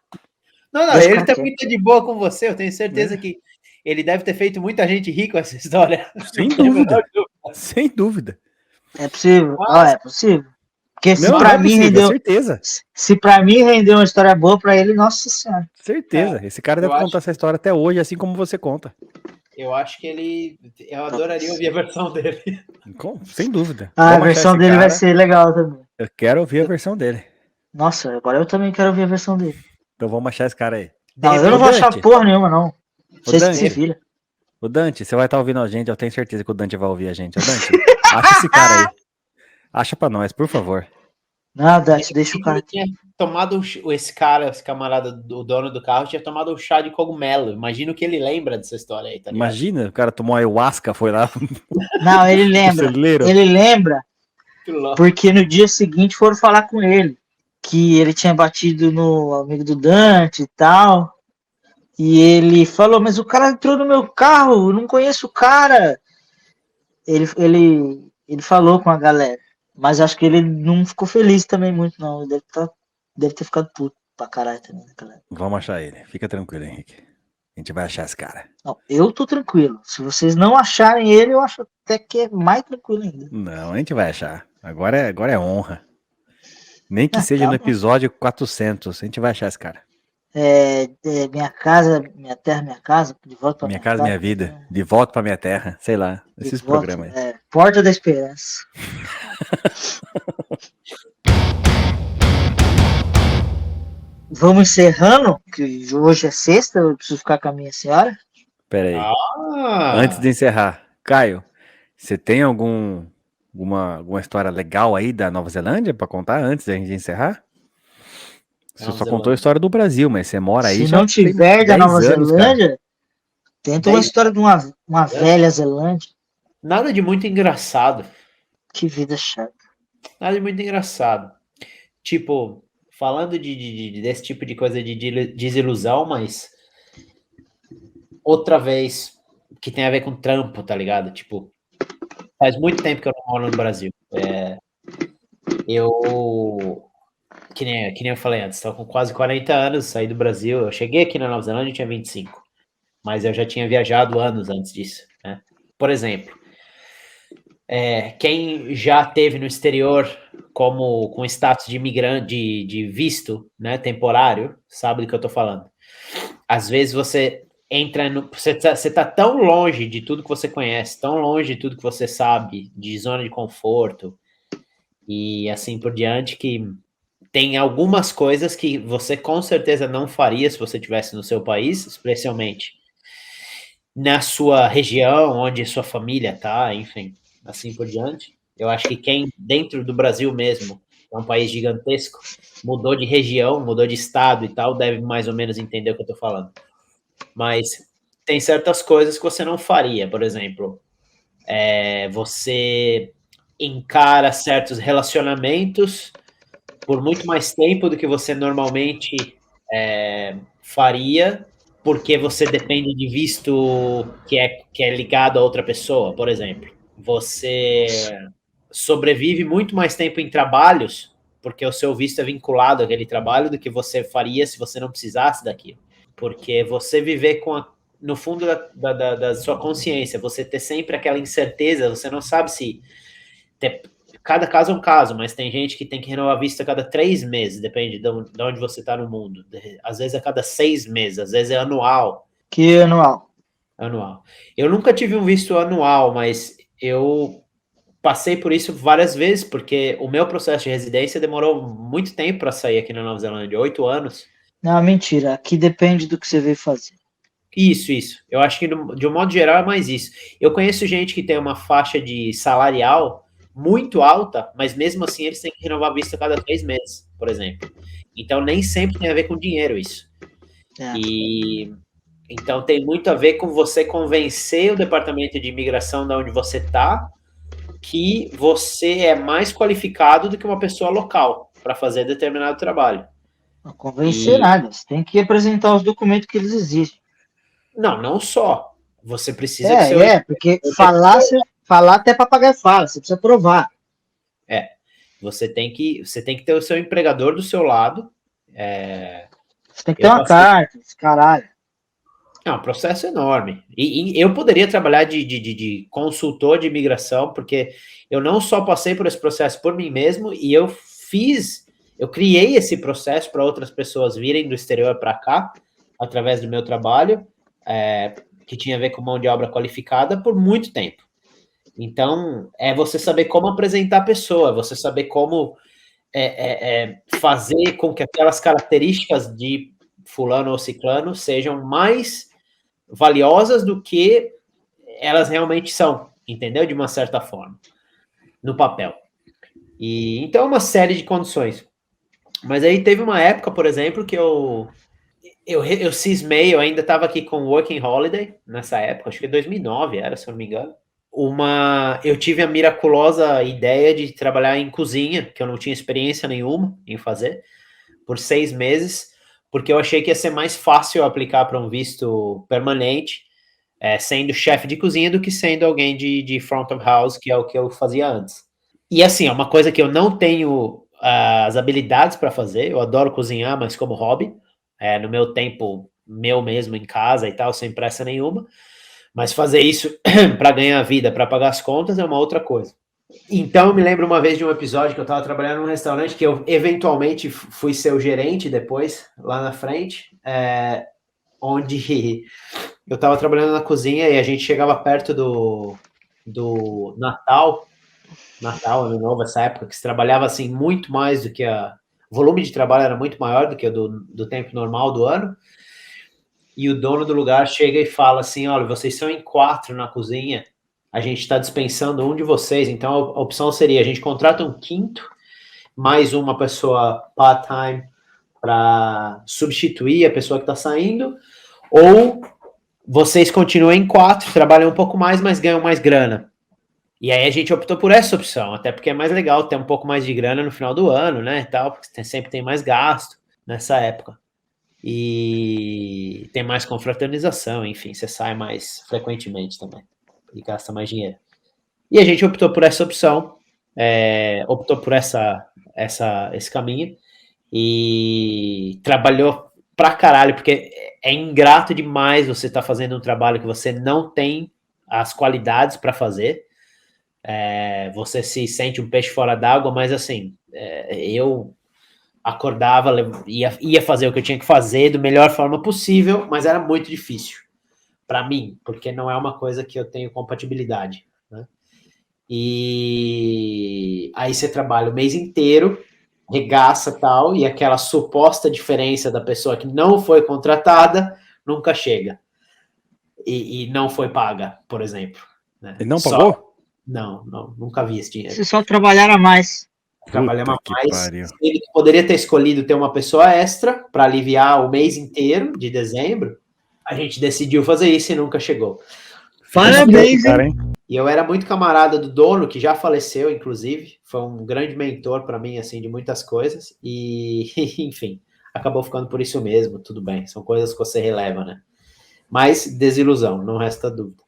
Não, Deixa o ele cara também tá de boa com você. Eu tenho certeza que ele deve ter feito muita gente rir com essa história. Sem dúvida. Sem dúvida. É possível, é possível. Porque se Não, pra é mim possível, rendeu. certeza. Se pra mim rendeu uma história boa, pra ele, nossa senhora. Certeza. Esse cara deve contar essa história até hoje, assim como você conta. Eu acho que eu adoraria ouvir a versão dele. Sem dúvida. A Vamos versão achar esse dele cara. vai ser legal também. Eu quero ouvir a versão dele. Nossa, agora eu também quero ouvir a versão dele. Então vamos achar esse cara aí. Não, eu não vou achar porra nenhuma, não. Vocês que se Dante, viram. O Dante, você vai estar ouvindo a gente, eu tenho certeza que o Dante vai ouvir a gente. Ô, Dante, acha esse cara aí. Acha pra nós, por favor. Não, Dante, deixa o cara. Tinha tomado esse camarada, o dono do carro, tinha tomado um chá de cogumelo. Imagina o que ele lembra dessa história aí, tá ligado? Imagina, o cara tomou ayahuasca, foi lá. Não, ele lembra. celeiro. Ele lembra Que louco. porque no dia seguinte foram falar com ele que ele tinha batido no amigo do Dante e tal. E ele falou, mas o cara entrou no meu carro, eu não conheço o cara. Ele falou com a galera, mas acho que ele não ficou feliz também muito, não. Ele deve ter ficado puto pra caralho também naquela época. Vamos achar ele. Fica tranquilo, Henrique. A gente vai achar esse cara. Não, eu tô tranquilo. Se vocês não acharem ele, eu acho até que é mais tranquilo ainda. Não, a gente vai achar. Agora é honra. Nem que seja Tá no bom. episódio 400, a gente vai achar esse cara. Minha casa, minha terra, minha casa, de volta pra Minha minha casa, minha vida. De volta pra minha terra. Sei lá. De Esses volta, programas aí. Porta da Esperança. Vamos encerrando, que hoje é sexta, eu preciso ficar com a minha senhora. Pera aí. Antes de encerrar, Caio, você tem alguma história legal aí da Nova Zelândia pra contar antes da gente encerrar? Você só contou a história do Brasil, mas você mora aí Se já não tiver tem da 10 Nova anos, Zelândia, cara. tenta uma história de uma velha Zelândia. Nada de muito engraçado. Que vida chata. Nada de muito engraçado. Tipo, falando desse tipo de coisa de desilusão, mas outra vez que tem a ver com trampo, tá ligado? Tipo, faz muito tempo que eu não moro no Brasil. Que nem eu falei antes, estou com quase 40 anos, saí do Brasil. Eu cheguei aqui na Nova Zelândia e tinha 25, mas eu já tinha viajado anos antes disso, né? Por exemplo, quem já teve no exterior com status de imigrante, de visto, né, temporário, sabe do que eu tô falando. Às vezes você entra você tá tão longe de tudo que você conhece, tão longe de tudo que você sabe, de zona de conforto e assim por diante, que tem algumas coisas que você com certeza não faria se você estivesse no seu país, especialmente na sua região, onde sua família tá, enfim, assim por diante. Eu acho que quem, dentro do Brasil mesmo, é um país gigantesco, mudou de região, mudou de estado e tal, deve mais ou menos entender o que eu tô falando. Mas tem certas coisas que você não faria, por exemplo, você encara certos relacionamentos por muito mais tempo do que você normalmente faria, porque você depende de visto que é ligado a outra pessoa, por exemplo. Você sobrevive muito mais tempo em trabalhos, porque o seu visto é vinculado àquele trabalho, do que você faria se você não precisasse daquilo. Porque você viver no fundo da sua consciência, você ter sempre aquela incerteza, você não sabe se cada caso é um caso, mas tem gente que tem que renovar a vista a cada 3 meses, depende de onde você está no mundo. Às vezes a cada 6 meses, às vezes é anual. Que anual? Anual. Eu nunca tive um visto anual, mas eu passei por isso várias vezes, porque o meu processo de residência demorou muito tempo para sair aqui na Nova Zelândia, 8 anos. Não, mentira. Aqui depende do que você veio fazer. Isso. Eu acho que, de um modo geral, é mais isso. Eu conheço gente que tem uma faixa de salarial muito alta, mas mesmo assim eles têm que renovar a vista a cada 3 meses, por exemplo. Então, nem sempre tem a ver com dinheiro isso. E então tem muito a ver com você convencer o departamento de imigração de onde você está que você é mais qualificado do que uma pessoa local para fazer determinado trabalho. Não convencer nada. Você tem que apresentar os documentos que eles exigem. Não só. Você precisa que porque falar até papagaio fala, você precisa provar. Você tem que ter o seu empregador do seu lado. Você tem que ter uma carta, esse caralho. É um processo enorme. E eu poderia trabalhar de consultor de imigração, porque eu não só passei por esse processo por mim mesmo, e eu criei esse processo para outras pessoas virem do exterior para cá, através do meu trabalho, que tinha a ver com mão de obra qualificada por muito tempo. Então, é você saber como apresentar a pessoa, você saber como fazer com que aquelas características de fulano ou ciclano sejam mais valiosas do que elas realmente são, entendeu? De uma certa forma, no papel. E então, uma série de condições. Mas aí teve uma época, por exemplo, que eu cismei, eu ainda estava aqui com Working Holiday, nessa época, acho que 2009 era, se eu não me engano. Eu tive a miraculosa ideia de trabalhar em cozinha, que eu não tinha experiência nenhuma em fazer, por 6 meses, porque eu achei que ia ser mais fácil aplicar para um visto permanente, sendo chefe de cozinha, do que sendo alguém de front of house, que é o que eu fazia antes. E assim, é uma coisa que eu não tenho as habilidades para fazer. Eu adoro cozinhar, mas como hobby, no meu tempo, meu mesmo em casa e tal, sem pressa nenhuma. Mas fazer isso para ganhar vida, para pagar as contas, é uma outra coisa. Então, eu me lembro uma vez de um episódio que eu estava trabalhando num restaurante, que eu eventualmente fui ser o gerente depois, lá na frente, onde eu estava trabalhando na cozinha e a gente chegava perto do Natal, Ano Novo, essa época, que se trabalhava assim muito mais do que o volume de trabalho era muito maior do que o do tempo normal do ano. E o dono do lugar chega e fala assim: olha, vocês são em 4 na cozinha, a gente está dispensando um de vocês, então a opção seria: a gente contrata um quinto, mais uma pessoa part-time para substituir a pessoa que está saindo, ou vocês continuam em 4, trabalham um pouco mais, mas ganham mais grana. E aí a gente optou por essa opção, até porque é mais legal ter um pouco mais de grana no final do ano, né, e tal, porque sempre tem mais gasto nessa época. E tem mais confraternização, enfim, você sai mais frequentemente também e gasta mais dinheiro. E a gente optou por essa opção, optou por esse caminho e trabalhou pra caralho, porque é ingrato demais você estar fazendo um trabalho que você não tem as qualidades para fazer. Você se sente um peixe fora d'água, mas assim, eu acordava, ia fazer o que eu tinha que fazer da melhor forma possível, mas era muito difícil para mim, porque não é uma coisa que eu tenho compatibilidade, né? E aí você trabalha o mês inteiro, regaça tal, e aquela suposta diferença da pessoa que não foi contratada nunca chega. E não foi paga, por exemplo. Né? Ele não pagou? Não, nunca vi esse dinheiro. Você só trabalhar a mais. Trabalhar mais. Pariu. Ele poderia ter escolhido ter uma pessoa extra para aliviar o mês inteiro de dezembro. A gente decidiu fazer isso e nunca chegou. Parabéns, hein? E eu era muito camarada do dono, que já faleceu, inclusive. Foi um grande mentor para mim, assim, de muitas coisas. E, enfim, acabou ficando por isso mesmo. Tudo bem, são coisas que você releva, né? Mas desilusão, não resta dúvida.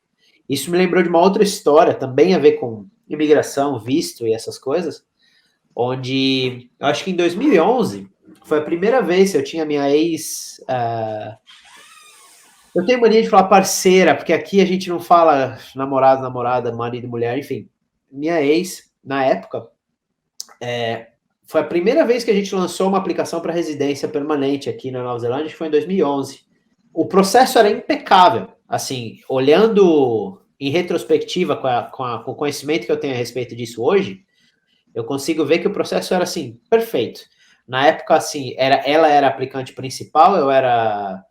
Isso me lembrou de uma outra história, também a ver com imigração, visto e essas coisas, onde, eu acho que em 2011, foi a primeira vez que eu tinha minha ex... eu tenho mania de falar parceira, porque aqui a gente não fala namorado, namorada, marido, mulher, enfim. Minha ex, na época, foi a primeira vez que a gente lançou uma aplicação para residência permanente aqui na Nova Zelândia, que foi em 2011. O processo era impecável, assim, olhando em retrospectiva com o conhecimento que eu tenho a respeito disso hoje, eu consigo ver que o processo era, assim, perfeito. Na época, assim, ela era a aplicante principal, eu era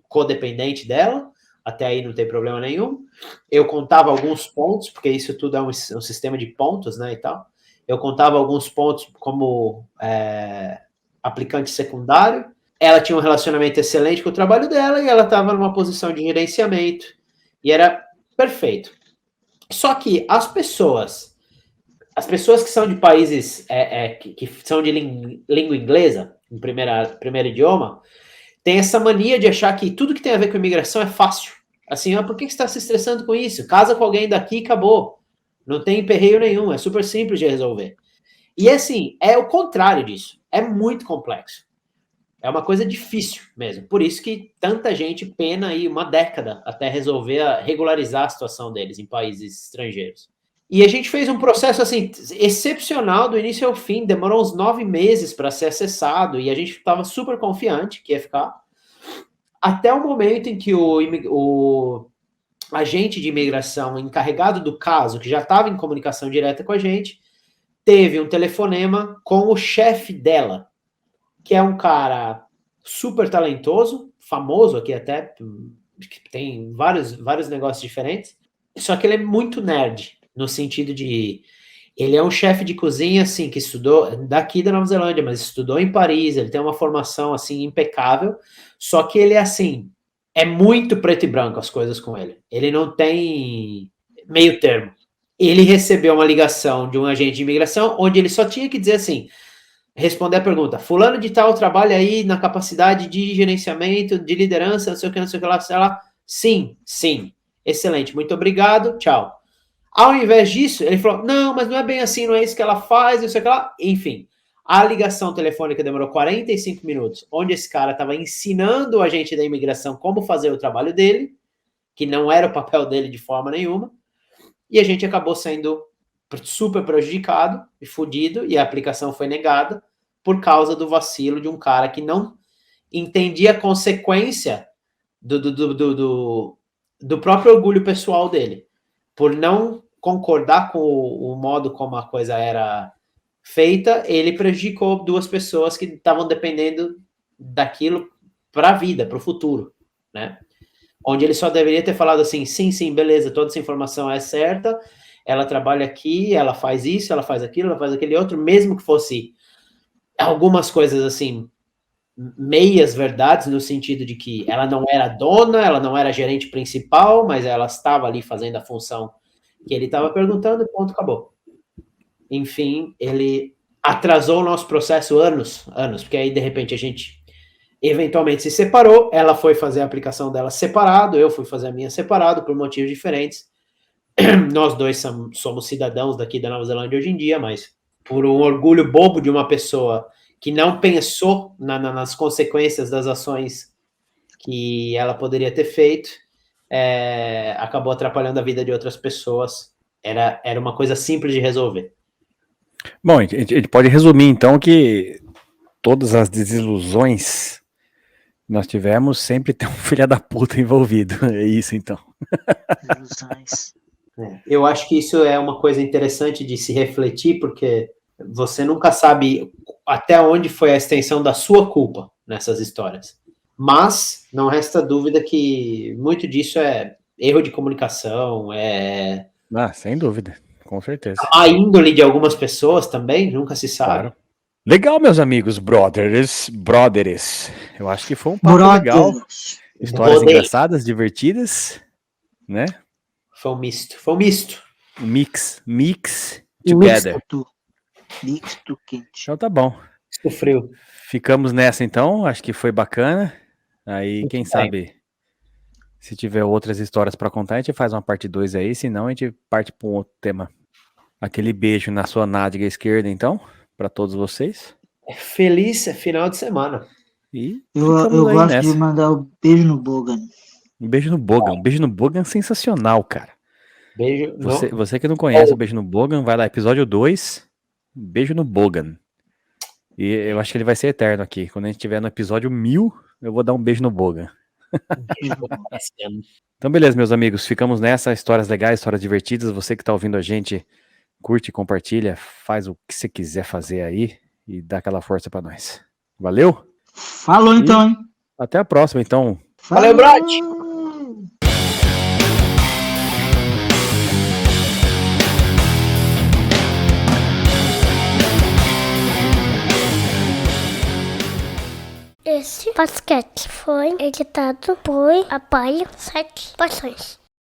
codependente dela, até aí não tem problema nenhum. Eu contava alguns pontos, porque isso tudo é um sistema de pontos, né, e tal. Eu contava alguns pontos como aplicante secundário. Ela tinha um relacionamento excelente com o trabalho dela e ela estava numa posição de gerenciamento e era perfeito. Só que as pessoas que são de países que são de língua inglesa, em primeiro idioma, tem essa mania de achar que tudo que tem a ver com imigração é fácil. Assim, por que você está se estressando com isso? Casa com alguém daqui e acabou. Não tem perreio nenhum, é super simples de resolver. E assim, é o contrário disso. É muito complexo. É uma coisa difícil mesmo. Por isso que tanta gente pena aí uma década até regularizar a situação deles em países estrangeiros. E a gente fez um processo assim excepcional do início ao fim, demorou uns 9 meses para ser acessado e a gente estava super confiante que ia ficar, até o momento em que o agente de imigração encarregado do caso, que já estava em comunicação direta com a gente, teve um telefonema com o chefe dela, que é um cara super talentoso, famoso aqui até, que tem vários negócios diferentes, só que ele é muito nerd, no sentido de... Ele é um chefe de cozinha, assim, que estudou daqui da Nova Zelândia, mas estudou em Paris, ele tem uma formação, assim, impecável, só que ele é, assim, é muito preto e branco as coisas com ele. Ele não tem meio termo. Ele recebeu uma ligação de um agente de imigração, onde ele só tinha que dizer assim, responder a pergunta, fulano de tal trabalha aí na capacidade de gerenciamento, de liderança, não sei o que lá, sei lá. Sim. Excelente, muito obrigado, tchau. Ao invés disso, ele falou, não, mas não é bem assim, não é isso que ela faz, não sei o que lá. Enfim, a ligação telefônica demorou 45 minutos, onde esse cara estava ensinando o agente da imigração como fazer o trabalho dele, que não era o papel dele de forma nenhuma, e a gente acabou sendo super prejudicado e fudido, e a aplicação foi negada por causa do vacilo de um cara que não entendia a consequência do próprio orgulho pessoal dele, por não concordar com o modo como a coisa era feita, ele prejudicou 2 pessoas que estavam dependendo daquilo para a vida, para o futuro, né? Onde ele só deveria ter falado assim, sim, beleza, toda essa informação é certa, ela trabalha aqui, ela faz isso, ela faz aquilo, ela faz aquele outro, mesmo que fosse algumas coisas assim, meias verdades, no sentido de que ela não era dona, ela não era gerente principal, mas ela estava ali fazendo a função que ele estava perguntando, ponto, acabou. Enfim, ele atrasou o nosso processo anos, porque aí, de repente, a gente eventualmente se separou, ela foi fazer a aplicação dela separado, eu fui fazer a minha separado, por motivos diferentes. Nós dois somos cidadãos daqui da Nova Zelândia hoje em dia, mas por um orgulho bobo de uma pessoa que não pensou nas consequências das ações que ela poderia ter feito, acabou atrapalhando a vida de outras pessoas. Era uma coisa simples de resolver. Bom, a gente pode resumir então que todas as desilusões que nós tivemos sempre tem um filho da puta envolvido. É isso então. Desilusões. Eu acho que isso é uma coisa interessante de se refletir, porque você nunca sabe até onde foi a extensão da sua culpa nessas histórias. Mas não resta dúvida que muito disso é erro de comunicação, sem dúvida, com certeza. a índole de algumas pessoas também, nunca se sabe. Claro. Legal, meus amigos, brothers. Eu acho que foi um papo legal. Histórias engraçadas, divertidas, né? Foi um misto. Mix together. Mix do quente. Então tá bom. Sofreu. Ficamos nessa então, acho que foi bacana. Aí, quem sabe, se tiver outras histórias pra contar, a gente faz uma parte 2 aí, senão a gente parte pra um outro tema. Aquele beijo na sua nádega esquerda, então, pra todos vocês. Feliz final de semana. E eu gosto de mandar um beijo no Bogan. Um beijo no Bogan. Um beijo no Bogan sensacional, cara. Beijo você que não conhece o Beijo no Bogan, vai lá, episódio 2, Beijo no Bogan. E eu acho que ele vai ser eterno aqui. Quando a gente estiver no episódio 1000, eu vou dar um beijo no Bogan. Então beleza, meus amigos, ficamos nessa. Histórias legais, histórias divertidas. Você que tá ouvindo a gente, curte, compartilha, faz o que você quiser fazer aí e dá aquela força pra nós. Valeu? Falou então, hein? Até a próxima, então. Valeu, Brad! Esse podcast foi editado por Apoio 7 Porções.